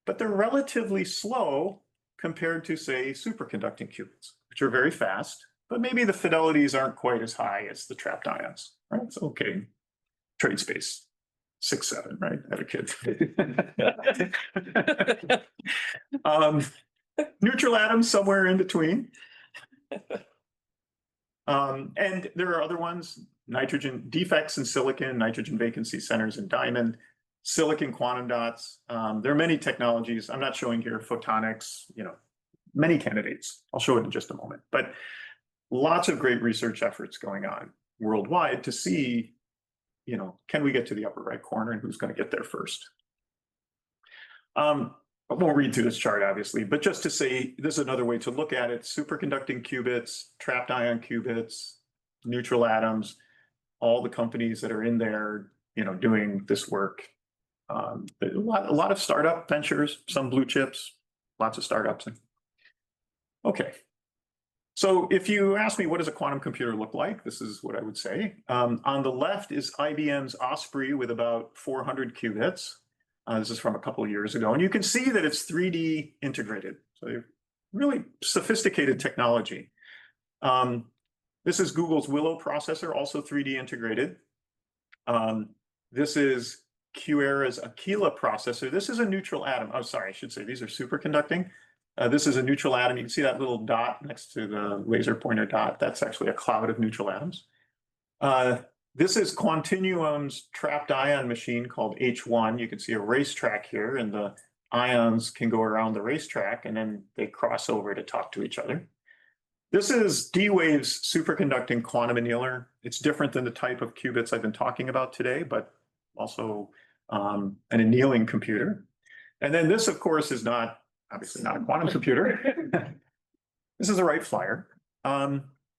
but they're relatively slow compared to, say, superconducting qubits, which are very fast, but maybe the fidelities aren't quite as high as the trapped ions, right? It's okay. Trade space, 6, 7, right? I had a kid. Neutral atoms somewhere in between. And there are other ones, nitrogen defects in silicon, nitrogen vacancy centers in diamond, silicon quantum dots. There are many technologies. I'm not showing here photonics, many candidates. I'll show it in just a moment, but lots of great research efforts going on worldwide to see, can we get to the upper right corner and who's going to get there first? I won't read through this chart, obviously, but just to say, this is another way to look at it. Superconducting qubits, trapped ion qubits, neutral atoms, all the companies that are in there, doing this work. A lot of startup ventures, some blue chips, lots of startups. Okay. So if you ask me, what does a quantum computer look like? This is what I would say. On the left is IBM's Osprey with about 400 qubits. This is from a couple of years ago. And you can see that it's 3D integrated. So really sophisticated technology. This is Google's Willow processor, also 3D integrated. This is QEra's Aquila processor. This is a neutral atom. Oh, sorry, I should say these are superconducting. This is a neutral atom. You can see that little dot next to the laser pointer dot. That's actually a cloud of neutral atoms. This is Quantinuum's trapped ion machine called H1. You can see a racetrack here, and the ions can go around the racetrack, and then they cross over to talk to each other. This is D-Wave's superconducting quantum annealer. It's different than the type of qubits I've been talking about today, but also an annealing computer. And then this, of course, is obviously not a quantum computer. This is a Wright Flyer.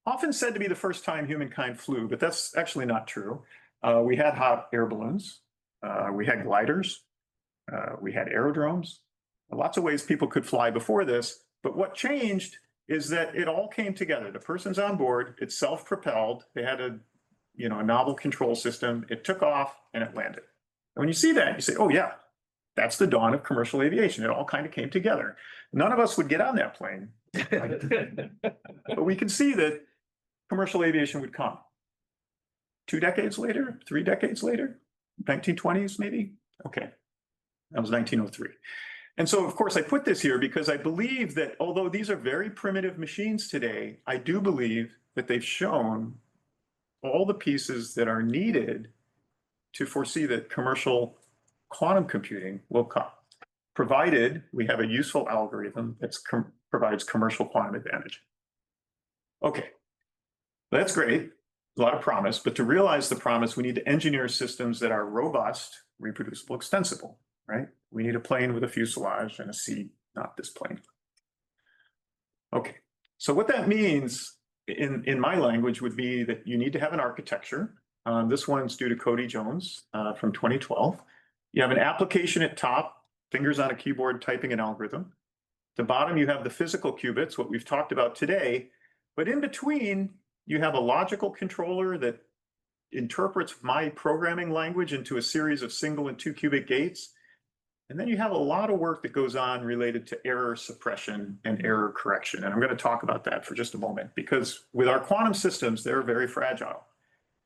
Often said to be the first time humankind flew, but that's actually not true. We had hot air balloons, we had gliders, we had aerodromes, lots of ways people could fly before this. But what changed is that it all came together. The person's on board, it's self-propelled. They had a novel control system. It took off and it landed. And when you see that, you say, oh yeah, that's the dawn of commercial aviation. It all kind of came together. None of us would get on that plane, but we can see that commercial aviation would come. 2 decades later, 3 decades later, 1920s maybe? Okay, that was 1903. And so, of course, I put this here because I believe that although these are very primitive machines today, I do believe that they've shown all the pieces that are needed to foresee that commercial quantum computing will come, provided we have a useful algorithm that provides commercial quantum advantage. Okay, that's great, a lot of promise, but to realize the promise, we need to engineer systems that are robust, reproducible, extensible, right? We need a plane with a fuselage and a seat, not this plane. Okay, so what that means in my language would be that you need to have an architecture. This one's due to Cody Jones from 2012. You have an application at top, fingers on a keyboard typing an algorithm. the bottom, you have the physical qubits, what we've talked about today. But in between, you have a logical controller that interprets my programming language into a series of single and 2 qubit gates. And then you have a lot of work that goes on related to error suppression and error correction. And I'm going to talk about that for just a moment, because with our quantum systems, they're very fragile.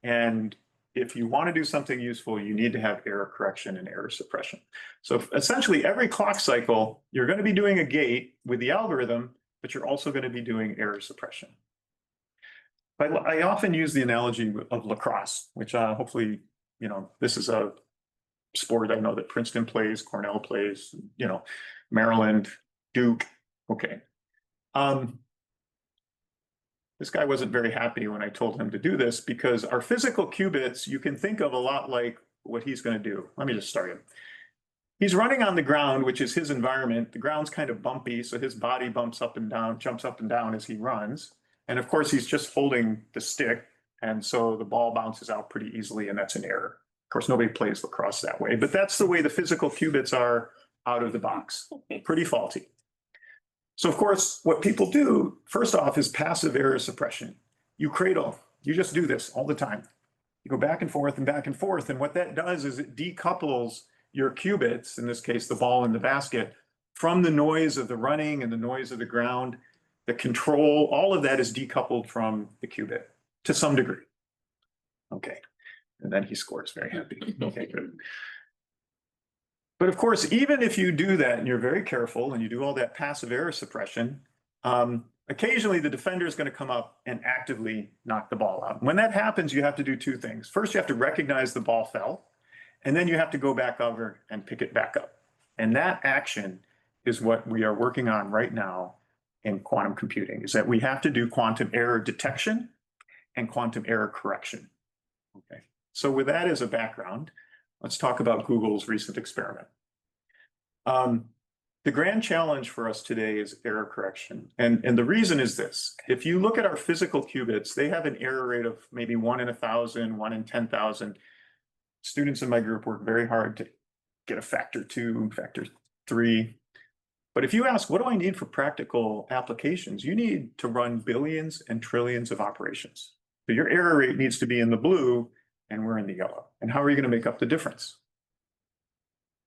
And if you want to do something useful, you need to have error correction and error suppression. So essentially, every clock cycle, you're going to be doing a gate with the algorithm, but you're also going to be doing error suppression. I often use the analogy of lacrosse, which hopefully, this is a sport I know that Princeton plays, Cornell plays, Maryland, Duke. Okay. This guy wasn't very happy when I told him to do this, because our physical qubits, you can think of a lot like what he's going to do. Let me just start him. He's running on the ground, which is his environment. The ground's kind of bumpy, so his body jumps up and down as he runs. And of course, he's just holding the stick. And so the ball bounces out pretty easily, and that's an error. Of course, nobody plays lacrosse that way, but that's the way the physical qubits are out of the box. Pretty faulty. So of course, what people do, first off, is passive error suppression. You cradle, you just do this all the time. You go back and forth and back and forth. And what that does is it decouples your qubits, in this case, the ball in the basket, from the noise of the running and the noise of the ground. The control, all of that is decoupled from the qubit to some degree. Okay. And then he scores, very happy. Okay, good. But of course, even if you do that and you're very careful and you do all that passive error suppression, occasionally the defender is going to come up and actively knock the ball out. When that happens, you have to do two things. First, you have to recognize the ball fell, and then you have to go back over and pick it back up. And that action is what we are working on right now in quantum computing, is that we have to do quantum error detection and quantum error correction. Okay. So with that as a background, let's talk about Google's recent experiment. The grand challenge for us today is error correction. And the reason is this: if you look at our physical qubits, they have an error rate of maybe 1 in 1,000, 1 in 10,000. Students in my group work very hard to get a factor 2, factor 3. But if you ask, what do I need for practical applications? You need to run billions and trillions of operations. So your error rate needs to be in the blue, and we're in the yellow. And how are you going to make up the difference?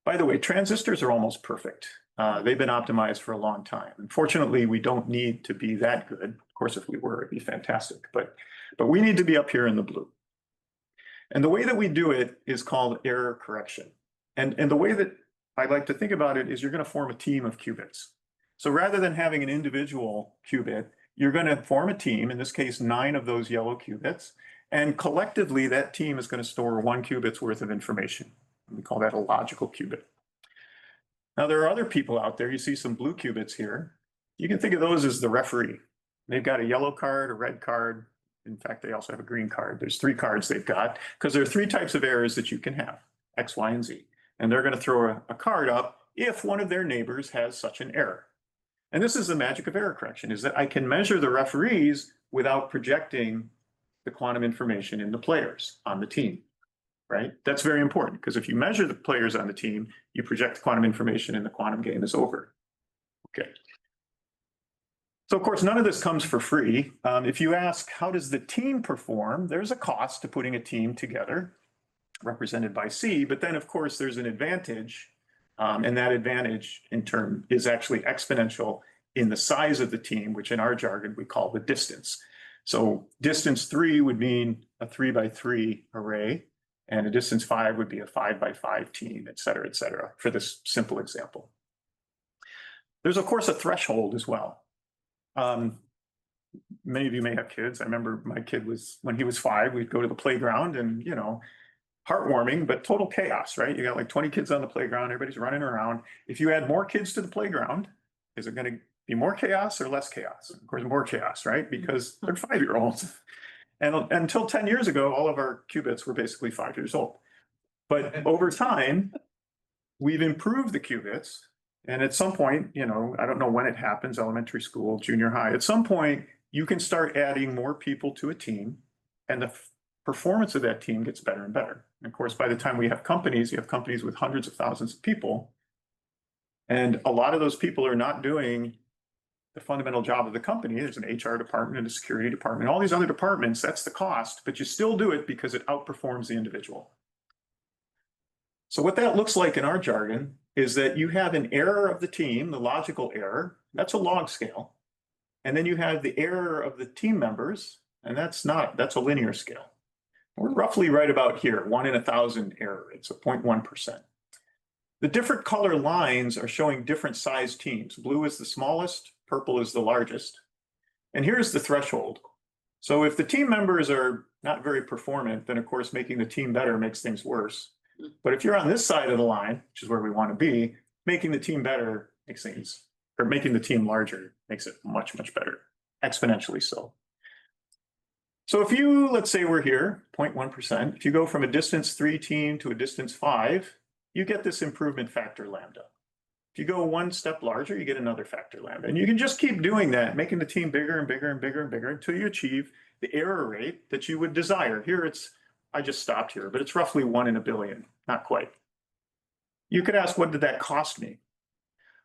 By the way, transistors are almost perfect. They've been optimized for a long time. Unfortunately, we don't need to be that good. Of course, if we were, it'd be fantastic. But we need to be up here in the blue. And the way that we do it is called error correction. And the way that I like to think about it is you're going to form a team of qubits. So rather than having an individual qubit, you're going to form a team, in this case, 9 of those yellow qubits. And collectively, that team is going to store 1 qubit's worth of information. We call that a logical qubit. Now, there are other people out there. You see some blue qubits here. You can think of those as the referee. They've got a yellow card, a red card. In fact, they also have a green card. There's 3 cards they've got, because there are 3 types of errors that you can have: X, Y, and Z. And they're going to throw a card up if one of their neighbors has such an error. And this is the magic of error correction, is that I can measure the referees without projecting the quantum information in the players on the team, right? That's very important, because if you measure the players on the team, you project the quantum information and the quantum game is over. Okay. So of course, none of this comes for free. If you ask, how does the team perform? There's a cost to putting a team together, represented by C, but then of course there's an advantage, and that advantage in turn is actually exponential in the size of the team, which in our jargon we call the distance. So distance 3 would mean a 3 by 3 array, and a distance 5 would be a 5 by 5 team, et cetera, for this simple example. There's of course a threshold as well. Many of you may have kids. I remember my kid when he was 5, we'd go to the playground and, heartwarming, but total chaos, right? You got like 20 kids on the playground, everybody's running around. If you add more kids to the playground, is it going to be more chaos or less chaos? Of course, more chaos, right? Because they're 5-year-olds. And until 10 years ago, all of our qubits were basically 5 years old. But over time, we've improved the qubits. And at some point, I don't know when it happens, elementary school, junior high, at some point, you can start adding more people to a team, and the performance of that team gets better and better. And of course, by the time we have companies, you have companies with hundreds of thousands of people, And a lot of those people are not doing the fundamental job of the company. There's an HR department and a security department, all these other departments, that's the cost, but you still do it because it outperforms the individual. So what that looks like in our jargon is that you have an error of the team, the logical error, that's a log scale. And then you have the error of the team members, and that's a linear scale. We're roughly right about here, 1 in 1,000 error rate, so 0.1%. The different color lines are showing different size teams. Blue is the smallest, purple is the largest. And here's the threshold. So if the team members are not very performant, then of course making the team better makes things worse. But if you're on this side of the line, which is where we want to be, making the team better makes things, or making the team larger makes it much, much better, exponentially so. So if you, let's say we're here, 0.1%, if you go from a distance 3 team to a distance 5, you get this improvement factor lambda. If you go one step larger, you get another factor lambda. And you can just keep doing that, making the team bigger and bigger and bigger and bigger until you achieve the error rate that you would desire. Here it's, I just stopped here, but it's roughly 1 in a billion, not quite. You could ask, what did that cost me?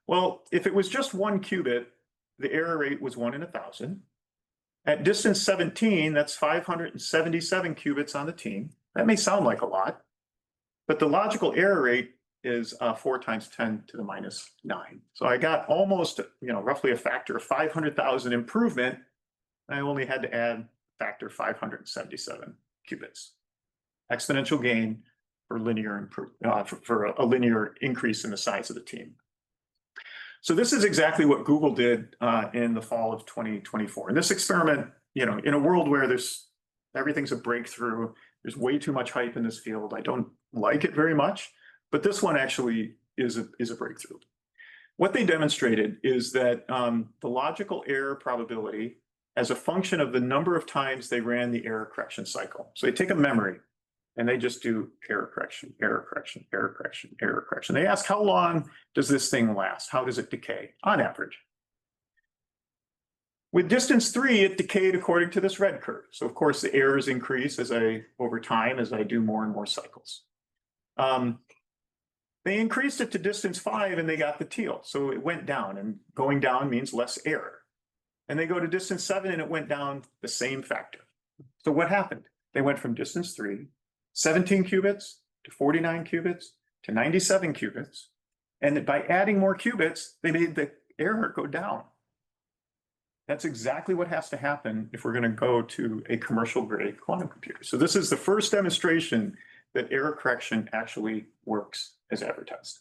Well, if it was just 1 qubit, the error rate was 1 in 1,000. At distance 17, that's 577 qubits on the team. That may sound like a lot, but the logical error rate is 4 times 10 to the minus 9. So I got almost, roughly a factor of 500,000 improvement. I only had to add factor 577 qubits. Exponential gain for linear for a linear increase in the size of the team. So this is exactly what Google did in the fall of 2024. And this experiment, in a world where everything's a breakthrough, there's way too much hype in this field. I don't like it very much, but this one actually is a breakthrough. What they demonstrated is that the logical error probability as a function of the number of times they ran the error correction cycle. So they take a memory and they just do error correction, error correction, error correction, error correction. They ask, how long does this thing last? How does it decay on average? With distance 3, it decayed according to this red curve. So of course the errors increase over time as I do more and more cycles. They increased it to distance 5 and they got the teal. So it went down, and going down means less error. And they go to distance 7 and it went down the same factor. So what happened? They went from distance 3, 17 qubits to 49 qubits to 97 qubits. And by adding more qubits, they made the error go down. That's exactly what has to happen if we're going to go to a commercial grade quantum computer. So this is the first demonstration that error correction actually works as advertised.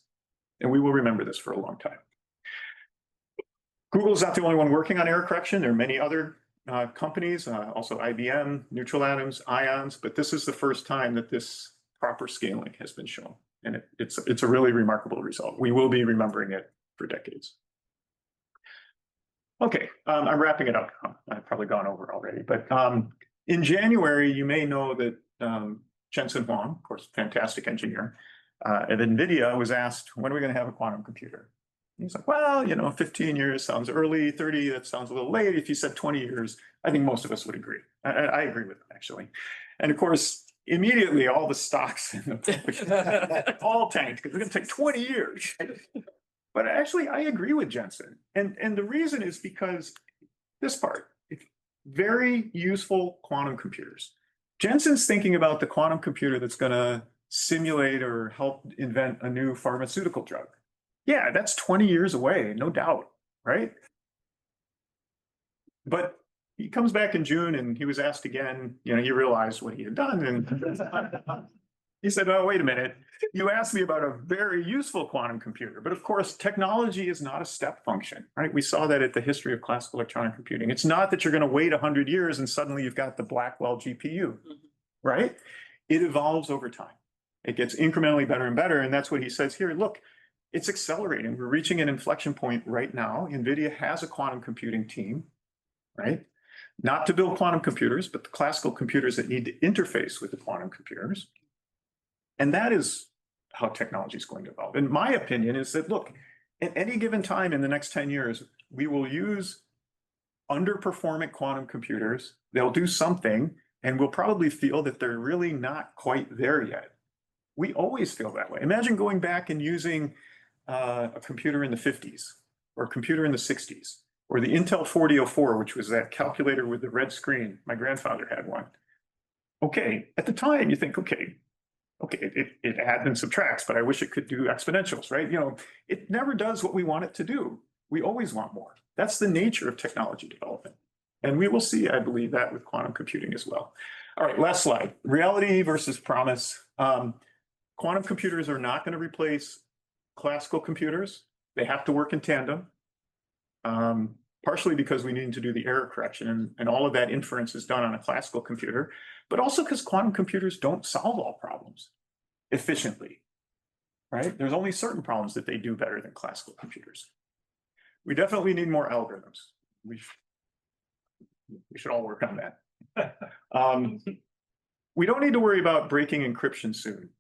And we will remember this for a long time. Google is not the only one working on error correction. There are many other companies, also IBM, neutral atoms, ions, but this is the first time that this proper scaling has been shown. And it's a really remarkable result. We will be remembering it for decades. Okay, I'm wrapping it up now. I've probably gone over already, but in January, you may know that Jensen Huang, of course, fantastic engineer, at NVIDIA was asked, when are we going to have a quantum computer? He's like, well, 15 years sounds early, 30, that sounds a little late. If you said 20 years, I think most of us would agree. I agree with him, actually. And of course, immediately all the stocks in the public all tanked because it's going to take 20 years. But actually, I agree with Jensen. And the reason is because this part, very useful quantum computers. Jensen's thinking about the quantum computer that's going to simulate or help invent a new pharmaceutical drug. Yeah, that's 20 years away, no doubt, right? But he comes back in June and he was asked again, he realized what he had done. And he said, oh, wait a minute. You asked me about a very useful quantum computer. But of course, technology is not a step function, right? We saw that at the history of classical electronic computing. It's not that you're going to wait 100 years and suddenly you've got the Blackwell GPU, right? It evolves over time. It gets incrementally better and better. And that's what he says here. Look, it's accelerating. We're reaching an inflection point right now. NVIDIA has a quantum computing team, right? Not to build quantum computers, but the classical computers that need to interface with the quantum computers. And that is how technology is going to evolve. And my opinion is that, look, at any given time in the next 10 years, we will use underperforming quantum computers. They'll do something, and we'll probably feel that they're really not quite there yet. We always feel that way. Imagine going back and using a computer in the 50s or a computer in the 60s, or the Intel 4004, which was that calculator with the red screen. My grandfather had one. Okay, at the time you think, okay, it adds and subtracts, but I wish it could do exponentials, right? It never does what we want it to do. We always want more. That's the nature of technology development. And we will see, I believe, that with quantum computing as well. All right, last slide. Reality versus promise. Quantum computers are not going to replace classical computers. They have to work in tandem, partially because we need to do the error correction, and all of that inference is done on a classical computer, but also because quantum computers don't solve all problems efficiently, right? There's only certain problems that they do better than classical computers. We definitely need more algorithms. We should all work on that. We don't need to worry about breaking encryption soon.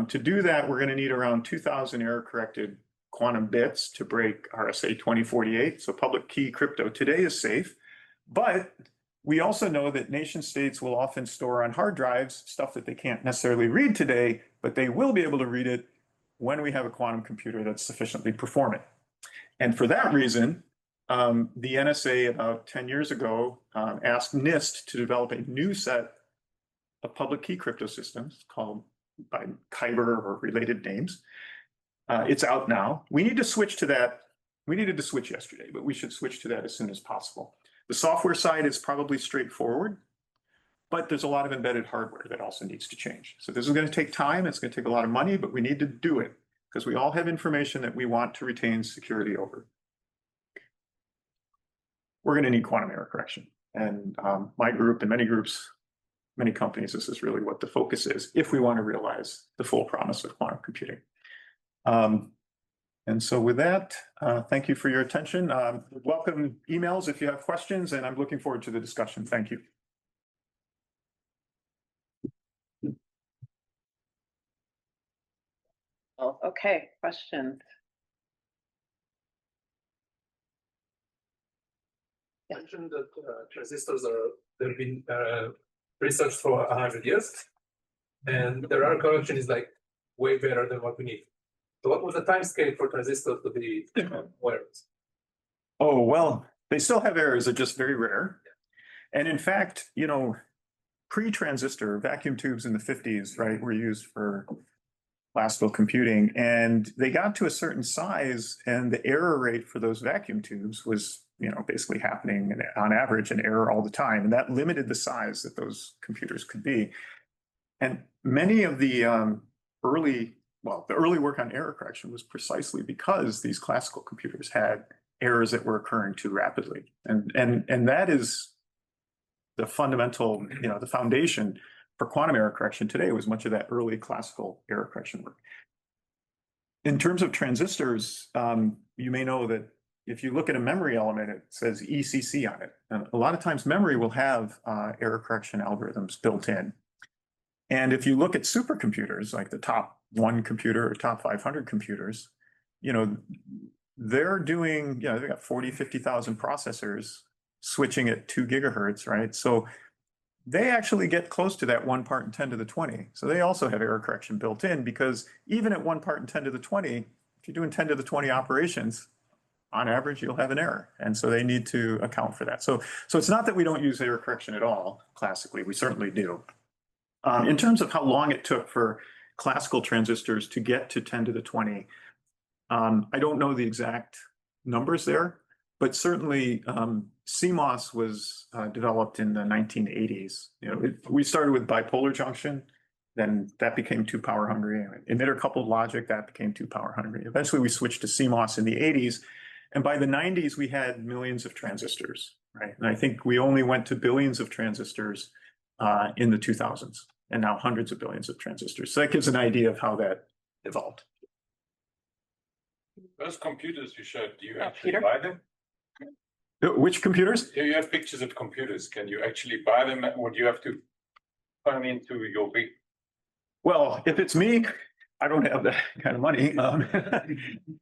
To do that, we're going to need around 2,000 error-corrected quantum bits to break RSA 2048. So public key crypto today is safe. But we also know that nation states will often store on hard drives stuff that they can't necessarily read today, but they will be able to read it when we have a quantum computer that's sufficiently performant. And for that reason, the NSA about 10 years ago asked NIST to develop a new set of public key crypto systems called by Kyber or related names. It's out now. We need to switch to that. We needed to switch yesterday, but we should switch to that as soon as possible. The software side is probably straightforward, but there's a lot of embedded hardware that also needs to change. So this is going to take time. It's going to take a lot of money, but we need to do it because we all have information that we want to retain security over. We're going to need quantum error correction. And my group and many groups, many companies, this is really what the focus is if we want to realize the full promise of quantum computing. And so with that, thank you for your attention. Welcome emails if you have questions, and I'm looking forward to the discussion. Thank you. Oh, okay, questions. You mentioned that transistors they've been researched for 100 years, and their error correction is like way better than what we need. So what was the time scale for transistors to be wireless? Oh, well, they still have errors. They're just very rare. And in fact, pre-transistor vacuum tubes in the 50s, right, were used for classical computing. And they got to a certain size, and the error rate for those vacuum tubes was, basically happening on average an error all the time. And that limited the size that those computers could be. And many of the early work on error correction was precisely because these classical computers had errors that were occurring too rapidly. And that is the fundamental, the foundation for quantum error correction today was much of that early classical error correction work. In terms of transistors, you may know that if you look at a memory element, it says ECC on it. And a lot of times memory will have error correction algorithms built in. And if you look at supercomputers, like the top 1 computer or top 500 computers, they're doing, they've got 40, 50,000 processors switching at 2 gigahertz, right? So they actually get close to that 1 part in 10 to the 20. So they also have error correction built in, because even at 1 part in 10 to the 20, if you're doing 10 to the 20 operations, on average, you'll have an error. And so they need to account for that. So it's not that we don't use error correction at all, classically, we certainly do. In terms of how long it took for classical transistors to get to 10 to the 20, I don't know the exact numbers there, but certainly CMOS was developed in the 1980s. We started with bipolar junction, then that became too power hungry. Emitter coupled logic, that became too power hungry. Eventually we switched to CMOS in the 80s. And by the 90s, we had millions of transistors, right? And I think we only went to billions of transistors in the 2000s, and now hundreds of billions of transistors. So that gives an idea of how that evolved. Those computers you showed, do you actually Peter? buy them? Which computers? Yeah, you have pictures of computers. Can you actually buy them, or do you have to put them into your big? Well, if it's me, I don't have that kind of money.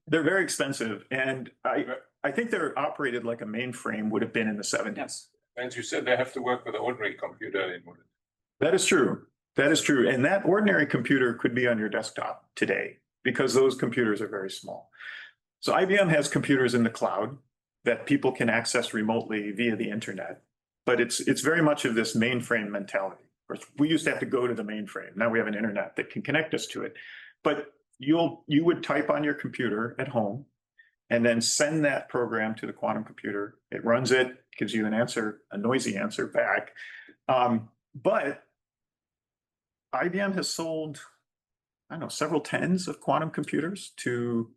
They're very expensive, and I think they're operated like a mainframe would have been in the 70s. Yes. As you said, they have to work with an ordinary computer in order. That is true. That is true. And that ordinary computer could be on your desktop today because those computers are very small. So IBM has computers in the cloud that people can access remotely via the internet, but it's very much of this mainframe mentality. Of course, we used to have to go to the mainframe. Now we have an internet that can connect us to it. But you would type on your computer at home and then send that program to the quantum computer. It runs it, gives you an answer, a noisy answer back. But IBM has sold, I don't know, several tens of quantum computers to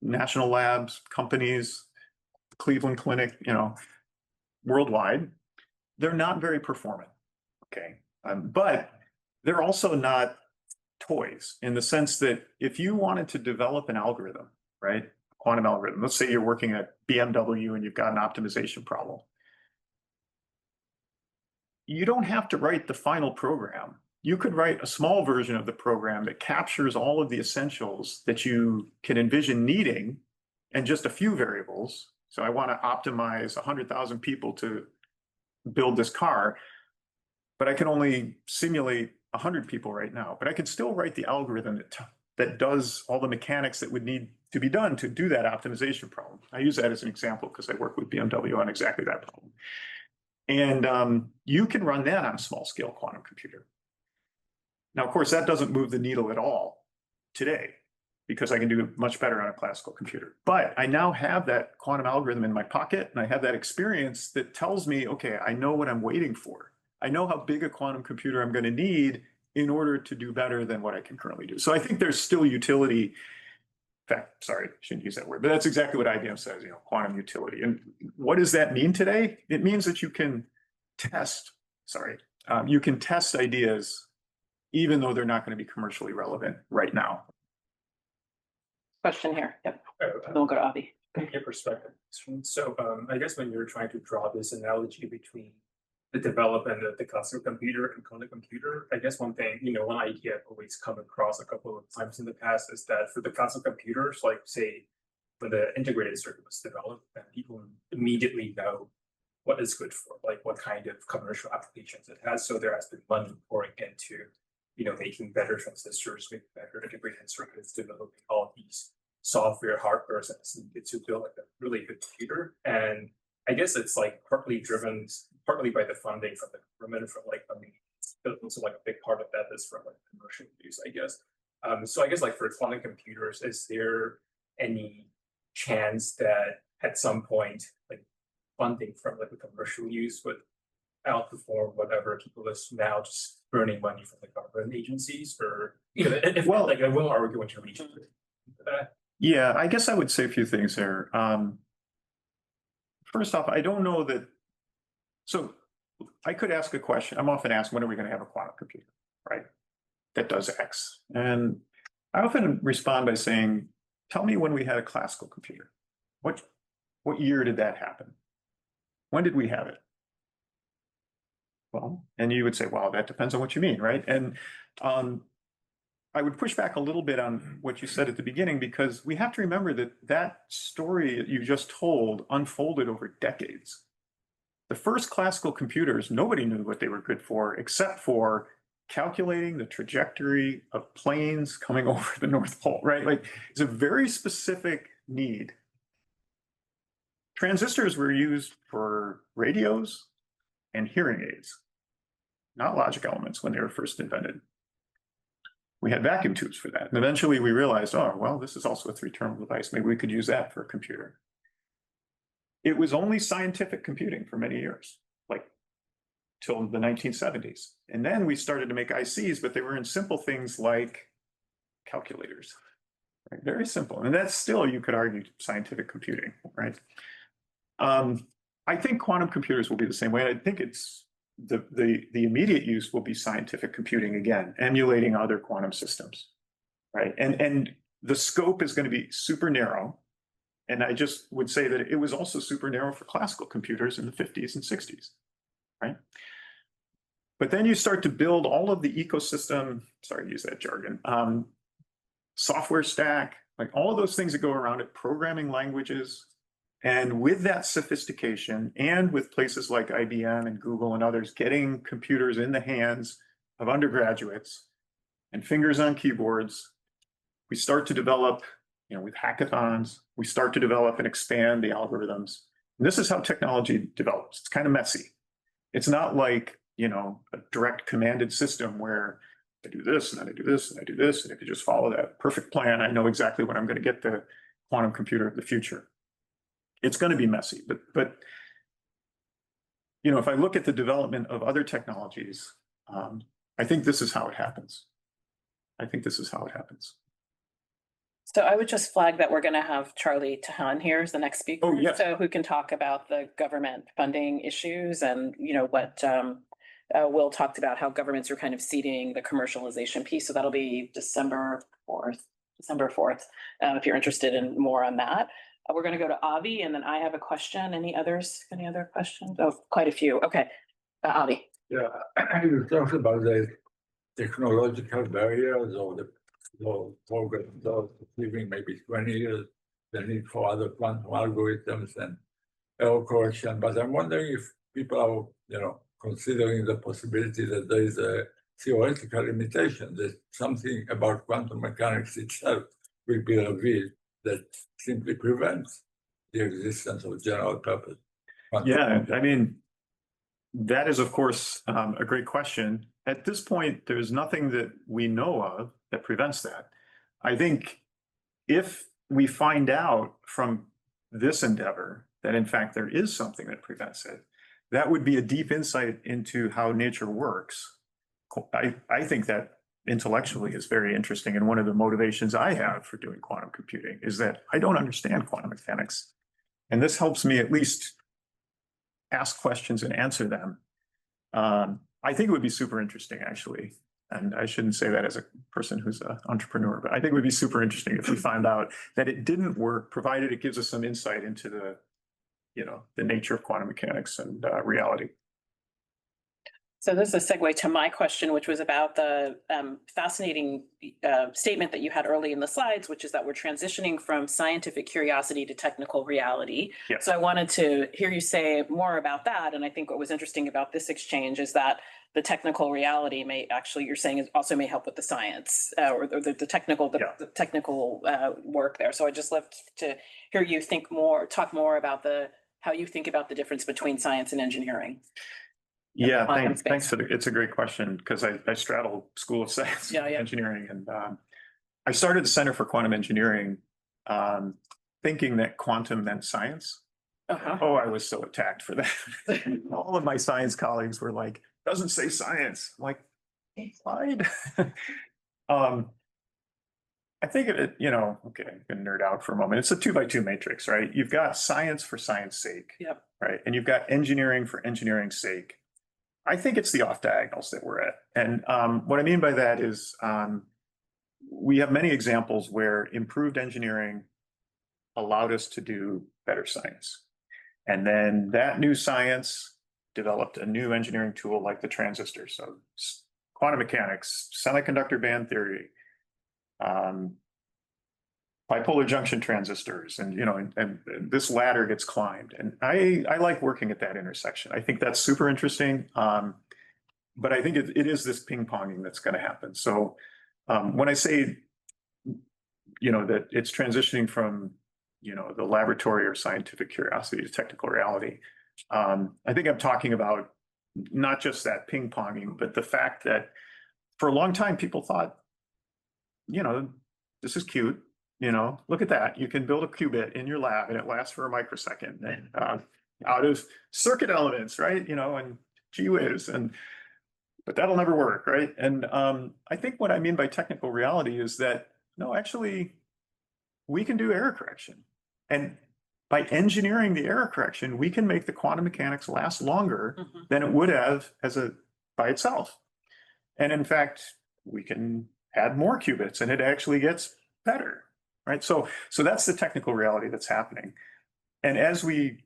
national labs, companies, Cleveland Clinic, worldwide. They're not very performant, okay? But they're also not toys in the sense that if you wanted to develop an algorithm, right? Quantum algorithm, let's say you're working at BMW and you've got an optimization problem. You don't have to write the final program. You could write a small version of the program that captures all of the essentials that you can envision needing and just a few variables. So I want to optimize 100,000 people to build this car, but I can only simulate 100 people right now. But I could still write the algorithm that does all the mechanics that would need to be done to do that optimization problem. I use that as an example because I work with BMW on exactly that problem. And you can run that on a small scale quantum computer. Now, of course, that doesn't move the needle at all today because I can do much better on a classical computer. But I now have that quantum algorithm in my pocket and I have that experience that tells me, okay, I know what I'm waiting for. I know how big a quantum computer I'm going to need in order to do better than what I can currently do. So I think there's still utility. In fact, sorry, I shouldn't use that word, but that's exactly what IBM says, quantum utility. And what does that mean today? It means that you can test ideas even though they're not going to be commercially relevant right now. Question here. Yep. Then we'll go to Avi. From your perspective. So I guess when you're trying to draw this analogy between the development of the classical computer and quantum computer, I guess one thing, one idea I've always come across a couple of times in the past is that for the classical computers, like say when the integrated circuit was developed, and people immediately know what is good for, like what kind of commercial applications it has. So there has been money pouring into making better transistors, making better integrated circuits, developing all these software, hardware that's needed to build like a really good computer. And I guess it's like partly driven by the funding from the government, from like funding. So like a big part of that is from like commercial use, I guess. So I guess like for quantum computers, is there any chance that at some point like funding from like a commercial use would outperform whatever people is now just burning money from the government agencies, or if Well, like when are we going to reach that? Yeah, I guess I would say a few things there. First off, I don't know that. So I could ask a question. I'm often asked, when are we going to have a quantum computer, right? That does X. And I often respond by saying, tell me when we had a classical computer. What year did that happen? When did we have it? Well, and you would say, well, that depends on what you mean, right? And I would push back a little bit on what you said at the beginning, because we have to remember that that story that you just told unfolded over decades. The first classical computers, nobody knew what they were good for, except for calculating the trajectory of planes coming over the North Pole, right? Like, it's a very specific need. Transistors were used for radios and hearing aids, not logic elements when they were first invented. We had vacuum tubes for that. And eventually we realized, oh, well, this is also a three-terminal device. Maybe we could use that for a computer. It was only scientific computing for many years, like till the 1970s. And then we started to make ICs, but they were in simple things like calculators, right? Very simple. And that's still, you could argue, scientific computing, right? I think quantum computers will be the same way. I think it's the immediate use will be scientific computing again, emulating other quantum systems, right? And the scope is going to be super narrow. And I just would say that it was also super narrow for classical computers in the 50s and 60s, right? But then you start to build all of the ecosystem, sorry to use that jargon, software stack, like all of those things that go around it, programming languages. And with that sophistication, and with places like IBM and Google and others getting computers in the hands of undergraduates and fingers on keyboards, we start to develop with hackathons, we start to develop and expand the algorithms. And this is how technology develops. It's kind of messy. It's not like, a direct commanded system where I do this and then I do this and I do this. And if you just follow that perfect plan, I know exactly when I'm going to get the quantum computer of the future. It's going to be messy, but if I look at the development of other technologies, I think this is how it happens. So I would just flag that we're going to have Charlie Tahan here as the next speaker. Oh, yes. So who can talk about the government funding issues and, what Will talked about, how governments are kind of seeding the commercialization piece. So that'll be December 4th, if you're interested in more on that. We're going to go to Avi, and then I have a question. Any other questions? Oh, quite a few. Okay. Avi. Yeah, you talked about the technological barriers or the progress of living maybe 20 years, the need for other quantum algorithms and error correction. But I'm wondering if people are, considering the possibility that there is a theoretical limitation, that something about quantum mechanics itself will be revealed that simply prevents the existence of general purpose. Yeah, I mean, that is, of course, a great question. At this point, there's nothing that we know of that prevents that. I think if we find out from this endeavor that, in fact, there is something that prevents it, that would be a deep insight into how nature works. I think that intellectually is very interesting. And one of the motivations I have for doing quantum computing is that I don't understand quantum mechanics. And this helps me at least ask questions and answer them. I think it would be super interesting, actually. And I shouldn't say that as a person who's an entrepreneur, but I think it would be super interesting if we find out that it didn't work, provided it gives us some insight into the nature of quantum mechanics and reality. So this is a segue to my question, which was about the fascinating statement that you had early in the slides, which is that we're transitioning from scientific curiosity to technical reality. Yes. So I wanted to hear you say more about that. And I think what was interesting about this exchange is that the technical reality may actually, you're saying, it also may help with the science or the technical work there. So I just love to hear you talk more about how you think about the difference between science and engineering. Yeah, thanks for it's a great question because I straddle School of Science and Engineering, and I started the Center for Quantum Engineering thinking that quantum meant science. Oh, I was so attacked for that. All of my science colleagues were like, doesn't say science. I'm like, he lied. I think okay, I'm gonna nerd out for a moment. It's a 2x2 matrix, right? You've got science for science sake, right? And you've got engineering for engineering's sake. I think it's the off diagonals that we're at. And what I mean by that is we have many examples where improved engineering allowed us to do better science. And then that new science developed a new engineering tool like the transistor. So quantum mechanics, semiconductor band theory, bipolar junction transistors, and and this ladder gets climbed. And I like working at that intersection. I think that's super interesting. But I think it is this ping-ponging that's going to happen. So when I say that it's transitioning from the laboratory or scientific curiosity to technical reality, I think I'm talking about not just that ping-ponging, but the fact that for a long time people thought, this is cute. Look at that. You can build a qubit in your lab and it lasts for a microsecond and out of circuit elements, right? And gee whiz, but that'll never work, right? And I think what I mean by technical reality is that, no, actually, we can do error correction. And by engineering the error correction, we can make the quantum mechanics last longer than it would have by itself. And in fact, we can add more qubits and it actually gets better, right? So that's the technical reality that's happening. And as we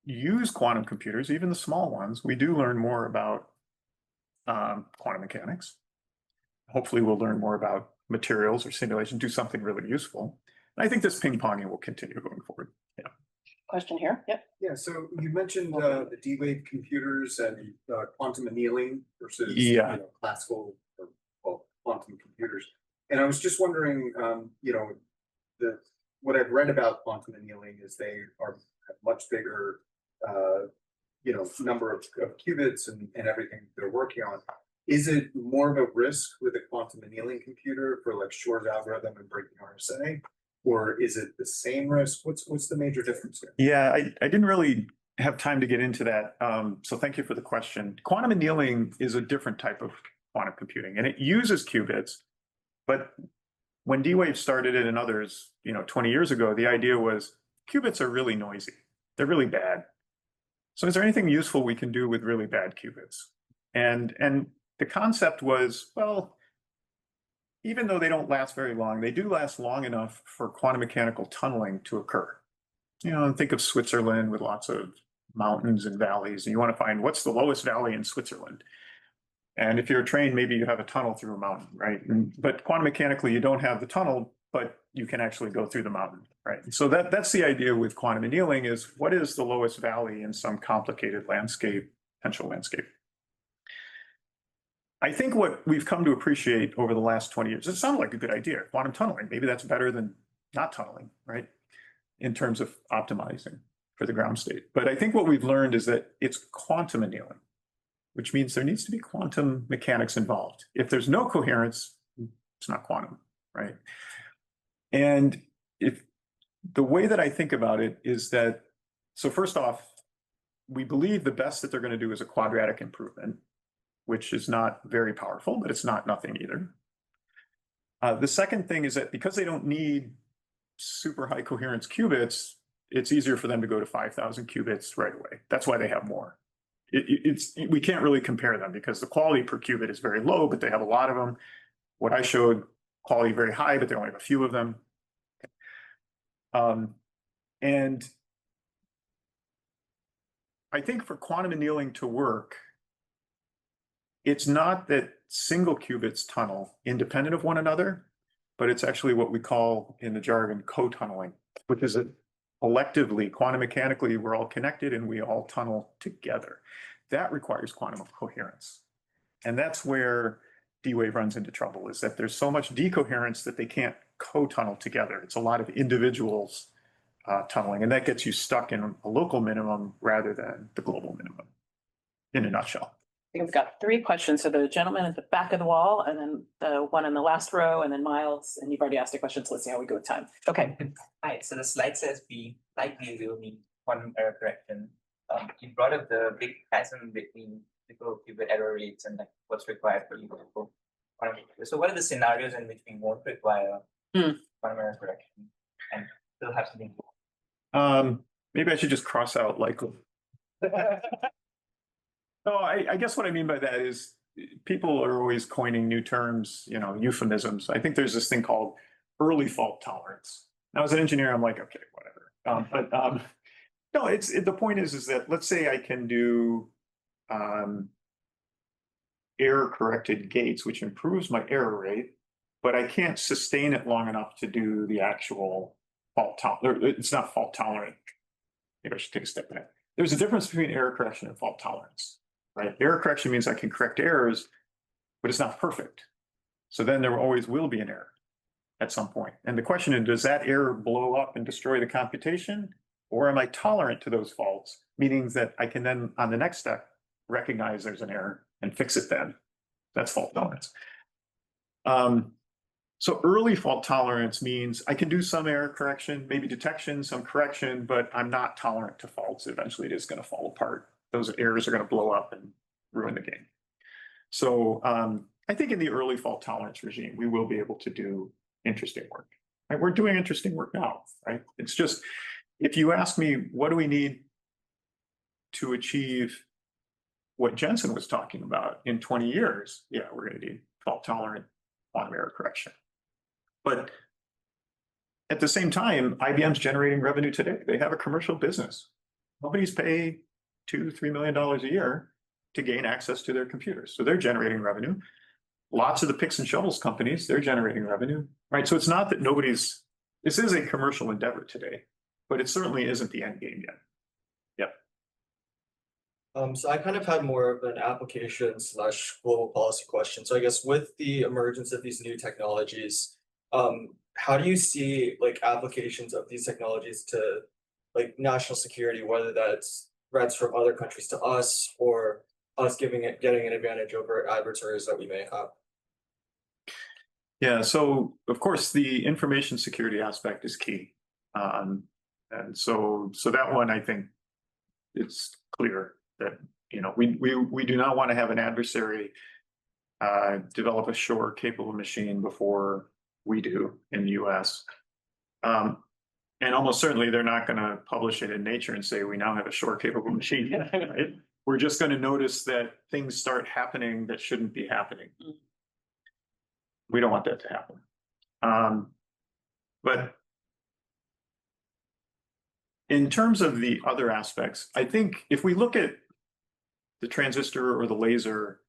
use quantum computers, even the small ones, we do learn more about quantum mechanics. Hopefully we'll learn more about materials or simulation, do something really useful. And I think this ping-ponging will continue going forward. Yeah. Question here. Yep. Yeah, so you mentioned the D-Wave computers and quantum annealing versus classical or quantum computers. And I was just wondering, what I've read about quantum annealing is they are have much bigger, number of qubits and everything they're working on. Is it more of a risk with a quantum annealing computer for like short algorithm and breaking RSA? Or is it the same risk? What's the major difference here? Yeah, I didn't really have time to get into that. So thank you for the question. Quantum annealing is a different type of quantum computing, and it uses qubits. But when D-Wave started it and others, 20 years ago, the idea was qubits are really noisy. They're really bad. So is there anything useful we can do with really bad qubits? And the concept was, well, even though they don't last very long, they do last long enough for quantum mechanical tunneling to occur. Think of Switzerland with lots of mountains and valleys, and you want to find what's the lowest valley in Switzerland. And if you're trained, maybe you have a tunnel through a mountain, right? But quantum mechanically, you don't have the tunnel, but you can actually go through the mountain, right? So that's the idea with quantum annealing is what is the lowest valley in some complicated landscape, potential landscape. I think what we've come to appreciate over the last 20 years, it sounded like a good idea, quantum tunneling, maybe that's better than not tunneling, right? In terms of optimizing for the ground state. But I think what we've learned is that it's quantum annealing, which means there needs to be quantum mechanics involved. If there's no coherence, it's not quantum, right? And if the way that I think about it is that, so first off, we believe the best that they're going to do is a quadratic improvement, which is not very powerful, but it's not nothing either. The second thing is that because they don't need super high coherence qubits, it's easier for them to go to 5,000 qubits right away. That's why they have more. We can't really compare them because the quality per qubit is very low, but they have a lot of them. What I showed, quality very high, but they only have a few of them. And I think for quantum annealing to work, it's not that single qubits tunnel independent of one another, but it's actually what we call in the jargon co-tunneling, which is that collectively, quantum mechanically, we're all connected and we all tunnel together. That requires quantum coherence. And that's where D-Wave runs into trouble, is that there's so much decoherence that they can't co-tunnel together. It's a lot of individuals tunneling, and that gets you stuck in a local minimum rather than the global minimum, in a nutshell. I think we've got 3 questions. So the gentleman at the back of the wall, and then the one in the last row, and then Miles, and you've already asked a question, so let's see how we go with time. Okay. Hi, so the slide says we likely will need quantum error correction. You brought up the big chasm between typical qubit error rates and like what's required for you to go quantum. So what are the scenarios in which we won't require quantum error correction and still have something? Maybe I should just cross out likely. No, I guess what I mean by that is people are always coining new terms, euphemisms. I think there's this thing called early fault tolerance. Now, as an engineer, I'm like, okay, whatever. No, the point is that let's say I can do error corrected gates, which improves my error rate, but I can't sustain it long enough to do the actual fault tolerant. It's not fault tolerant. Maybe I should take a step back. There's a difference between error correction and fault tolerance, right? Error correction means I can correct errors, but it's not perfect. So then there always will be an error at some point. And the question is, does that error blow up and destroy the computation? Or am I tolerant to those faults, meaning that I can then, on the next step, recognize there's an error and fix it then? That's fault tolerance. So early fault tolerance means I can do some error correction, maybe detection, some correction, but I'm not tolerant to faults. Eventually, it is going to fall apart. Those errors are going to blow up and ruin the game. So I think in the early fault tolerance regime, we will be able to do interesting work. Right? We're doing interesting work now, right? It's just, if you ask me, what do we need to achieve what Jensen was talking about in 20 years? Yeah, we're going to need fault tolerant quantum error correction. But at the same time, IBM's generating revenue today. They have a commercial business. Companies pay $2-3 million a year to gain access to their computers. So they're generating revenue. Lots of the picks and shovels companies, they're generating revenue, right? So it's not that this is a commercial endeavor today, but it certainly isn't the end game yet. Yep. So I kind of had more of an application slash global policy question. So I guess with the emergence of these new technologies, how do you see like applications of these technologies to like national security, whether that's threats from other countries to us or us getting an advantage over adversaries that we may have? Yeah, so of course, the information security aspect is key. And so that one, I think it's clear that, we do not want to have an adversary develop a shore capable machine before we do in the US. And almost certainly they're not going to publish it in Nature and say, we now have a shore capable machine. Right? We're just going to notice that things start happening that shouldn't be happening. We don't want that to happen. But in terms of the other aspects, I think if we look at the transistor or the laser,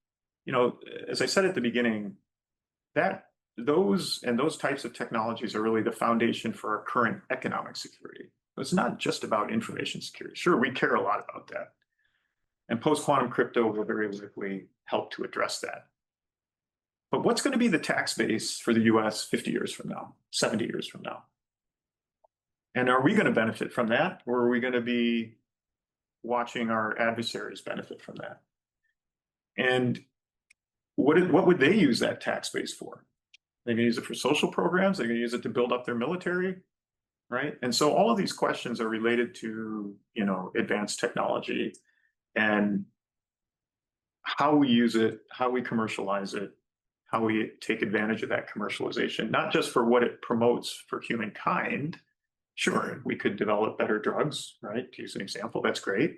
as I said at the beginning, those types of technologies are really the foundation for our current economic security. It's not just about information security. Sure, we care a lot about that. And post-quantum crypto will very likely help to address that. But what's going to be the tax base for the US 50 years from now, 70 years from now? And are we going to benefit from that? Or are we going to be watching our adversaries benefit from that? And what would they use that tax base for? They're going to use it for social programs. They're going to use it to build up their military, right? And so all of these questions are related to, advanced technology and how we use it, how we commercialize it, how we take advantage of that commercialization, not just for what it promotes for humankind. Sure, we could develop better drugs, right? To use an example, that's great.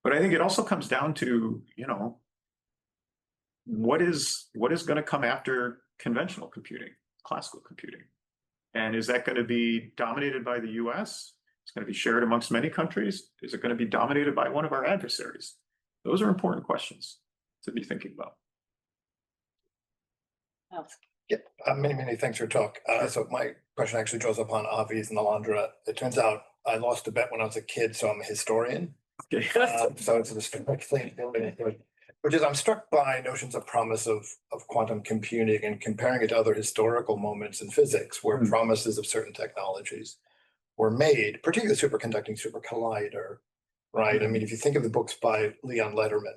But I think it also comes down to, what is going to come after conventional computing, classical computing? And is that going to be dominated by the US? It's going to be shared amongst many countries. Is it going to be dominated by one of our adversaries? Those are important questions to be thinking about. Yeah, many thanks for your talk. So my question actually draws upon Avi's and Alondra. It turns out I lost a bet when I was a kid, so I'm a historian. Okay. So it's a historic thing, which is I'm struck by notions of promise of quantum computing and comparing it to other historical moments in physics where promises of certain technologies were made, particularly superconducting super collider, right? I mean, if you think of the books by Leon Lederman,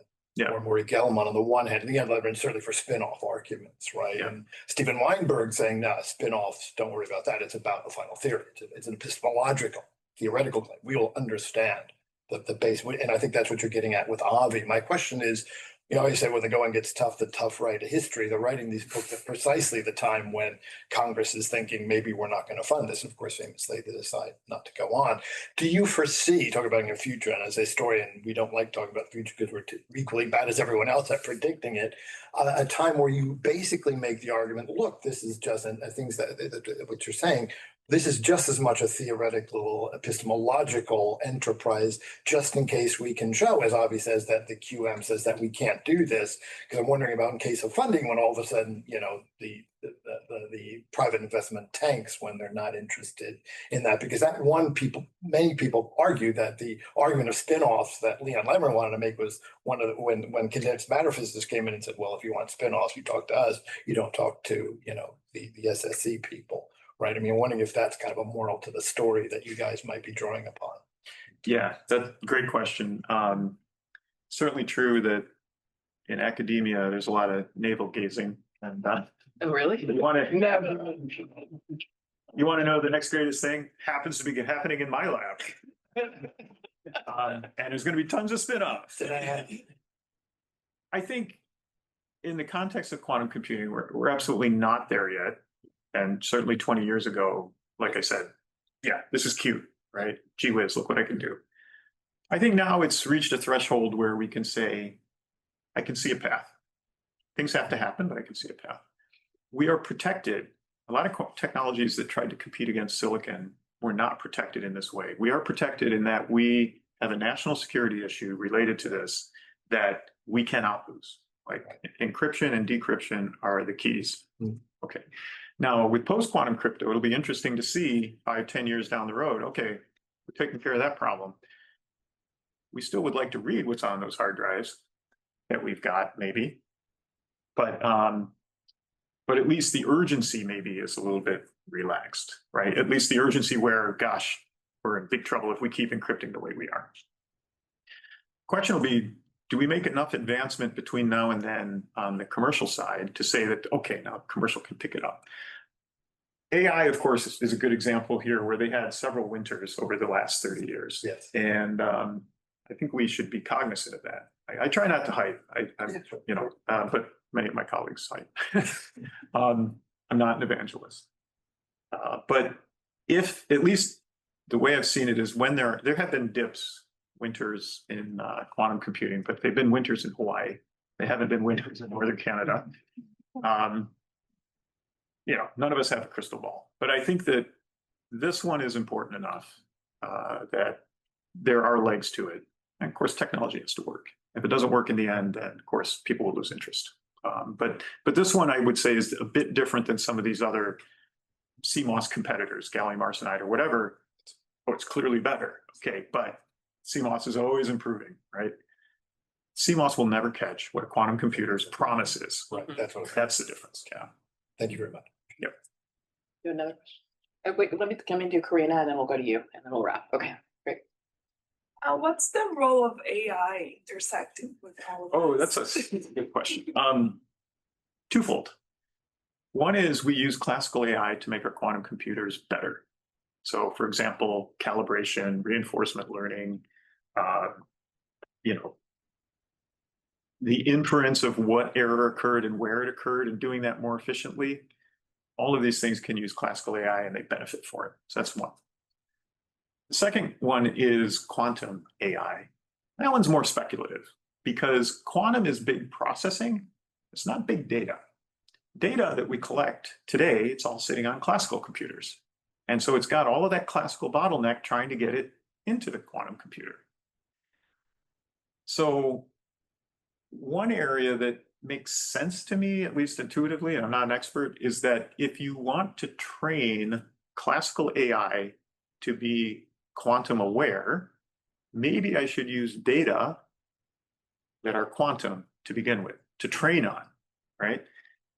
or Maury Gell-Mann on the one hand, Leon Lederman certainly for spin-off arguments, right? And Steven Weinberg saying, no, spin-offs, don't worry about that. It's about the final theory. It's an epistemological, theoretical claim. We will understand the base. And I think that's what you're getting at with Avi. My question is, you say when the going gets tough, the tough write history. They're writing these books at precisely the time when Congress is thinking maybe we're not going to fund this. And of course, famously, they decide not to go on. Do you foresee, talk about your future, and as a historian, we don't like talking about the future because we're equally bad as everyone else at predicting it, a time where you basically make the argument, look, this is just, and things that what you're saying, this is just as much a theoretical, epistemological enterprise, just in case we can show, as Avi says, that the QM says that we can't do this. Because I'm wondering about in case of funding, when all of a sudden, the private investment tanks when they're not interested in that. Because many people argue that the argument of spin-offs that Leon Lederman wanted to make was one of the, when condensed matter physicists came in and said, well, if you want spin-offs, you talk to us, you don't talk to, the SSC people. Right. I mean, I'm wondering if that's kind of a moral to the story that you guys might be drawing upon. Yeah, that's a great question. Certainly true that in academia, there's a lot of navel gazing. And Oh, really? you want to know the next greatest thing happens to be happening in my lab. And there's going to be tons of spin-offs. I think in the context of quantum computing, we're absolutely not there yet. And certainly 20 years ago, like I said, yeah, this is cute, right? Gee whiz, look what I can do. I think now it's reached a threshold where we can say, I can see a path. Things have to happen, but I can see a path. We are protected. A lot of technologies that tried to compete against silicon were not protected in this way. We are protected in that we have a national security issue related to this that we cannot lose. Like encryption and decryption are the keys. Okay. Now, with post-quantum crypto, it'll be interesting to see 5-10 years down the road, okay, we're taking care of that problem. We still would like to read what's on those hard drives that we've got, maybe. But at least the urgency maybe is a little bit relaxed, right? At least the urgency where, gosh, we're in big trouble if we keep encrypting the way we are. Question will be, do we make enough advancement between now and then on the commercial side to say that, okay, now commercial can pick it up? AI, of course, is a good example here where they had several winters over the last 30 years. Yes. And I think we should be cognizant of that. I try not to hype, but many of my colleagues hype. I'm not an evangelist. But if, at least the way I've seen it is when there have been dips, winters in quantum computing, but they've been winters in Hawaii. They haven't been winters in Northern Canada. None of us have a crystal ball, but I think that this one is important enough that there are legs to it. And of course, technology has to work. If it doesn't work in the end, then of course, people will lose interest. But this one I would say is a bit different than some of these other CMOS competitors, gallium arsenide or whatever. Oh, it's clearly better. Okay, but CMOS is always improving, right? CMOS will never catch what a quantum computer's promise is. Right, That's the difference. Yeah. Thank you very much. Do another question. Wait, let me do Karina and then we'll go to you and then we'll wrap. Okay, great. What's the role of AI intersecting with all of Oh, this? that's a good question. Twofold. One is we use classical AI to make our quantum computers better. So for example, calibration, reinforcement learning, the inference of what error occurred and where it occurred and doing that more efficiently. All of these things can use classical AI and they benefit for it. So that's one. The second one is quantum AI. That one's more speculative because quantum is big processing. It's not big data. Data that we collect today, it's all sitting on classical computers. And so it's got all of that classical bottleneck trying to get it into the quantum computer. So one area that makes sense to me, at least intuitively, and I'm not an expert, is that if you want to train classical AI to be quantum aware, maybe I should use data that are quantum to begin with, to train on, right?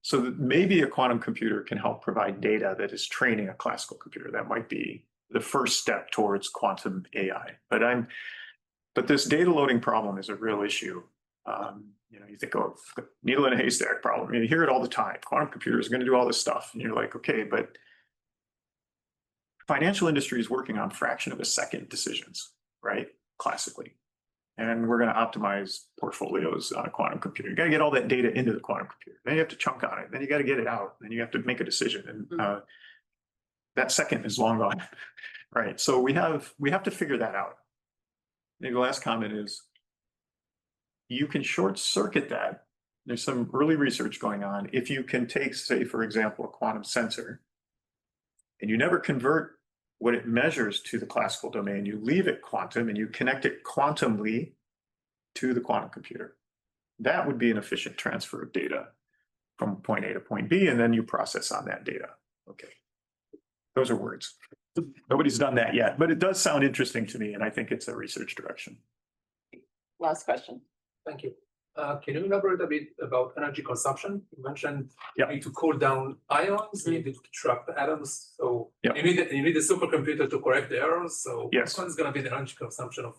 So that maybe a quantum computer can help provide data that is training a classical computer. That might be the first step towards quantum AI. But this data loading problem is a real issue. You think, oh, needle in a haystack problem. You hear it all the time. Quantum computers are going to do all this stuff. And you're like, okay, but financial industry is working on fraction of a second decisions, right? Classically. And we're going to optimize portfolios on a quantum computer. You got to get all that data into the quantum computer. Then you have to chunk on it. Then you got to get it out. Then you have to make a decision. And that second is long gone, right? So we have to figure that out. Maybe the last comment is, you can short circuit that. There's some early research going on. If you can take, say, for example, a quantum sensor, and you never convert what it measures to the classical domain, you leave it quantum and you connect it quantumly to the quantum computer. That would be an efficient transfer of data from point A to point B, and then you process on that data. Okay. Those are words. Nobody's done that yet, but it does sound interesting to me, and I think it's a research direction. Last question. Thank you. Can you elaborate a bit about energy consumption? You mentioned Yeah. you need to cool down ions, you need to trap the atoms. So Yeah. you need a supercomputer to correct the errors. So Yes. what is going to be the energy consumption of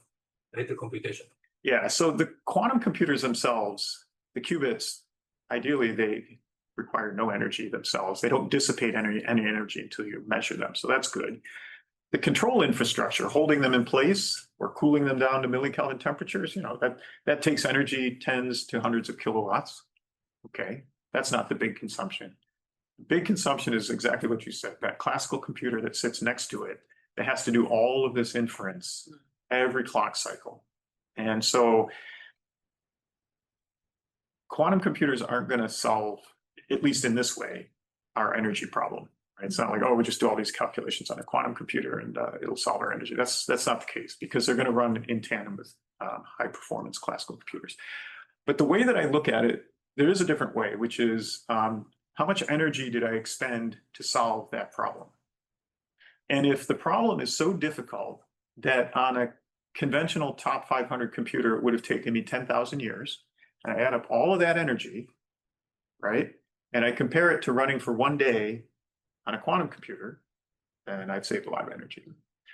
later computation? Yeah, so the quantum computers themselves, the qubits, ideally they require no energy themselves. They don't dissipate any energy until you measure them, so that's good. The control infrastructure, holding them in place or cooling them down to millikelvin temperatures, that takes energy, tens to hundreds of kilowatts. Okay, that's not the big consumption. The big consumption is exactly what you said, that classical computer that sits next to it that has to do all of this inference every clock cycle. And so quantum computers aren't going to solve, at least in this way, our energy problem. Right? It's not like, oh, we just do all these calculations on a quantum computer and it'll solve our energy. That's not the case, because they're going to run in tandem with high performance classical computers. But the way that I look at it, there is a different way, which is how much energy did I expend to solve that problem? And if the problem is so difficult that on a conventional top 500 computer, it would have taken me 10,000 years. And I add up all of that energy, right? And I compare it to running for 1 day on a quantum computer, and I've saved a lot of energy.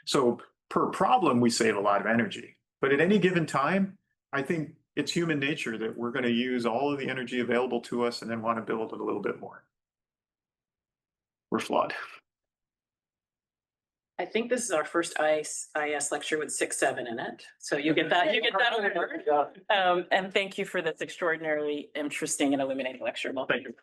So per problem, we save a lot of energy. But at any given time, I think it's human nature that we're going to use all of the energy available to us and then want to build it a little bit more. We're flawed. I think this is our first IS lecture with 6-7 in it. So you get that award. And thank you for this extraordinarily interesting and illuminating lecture. Well, Thank you.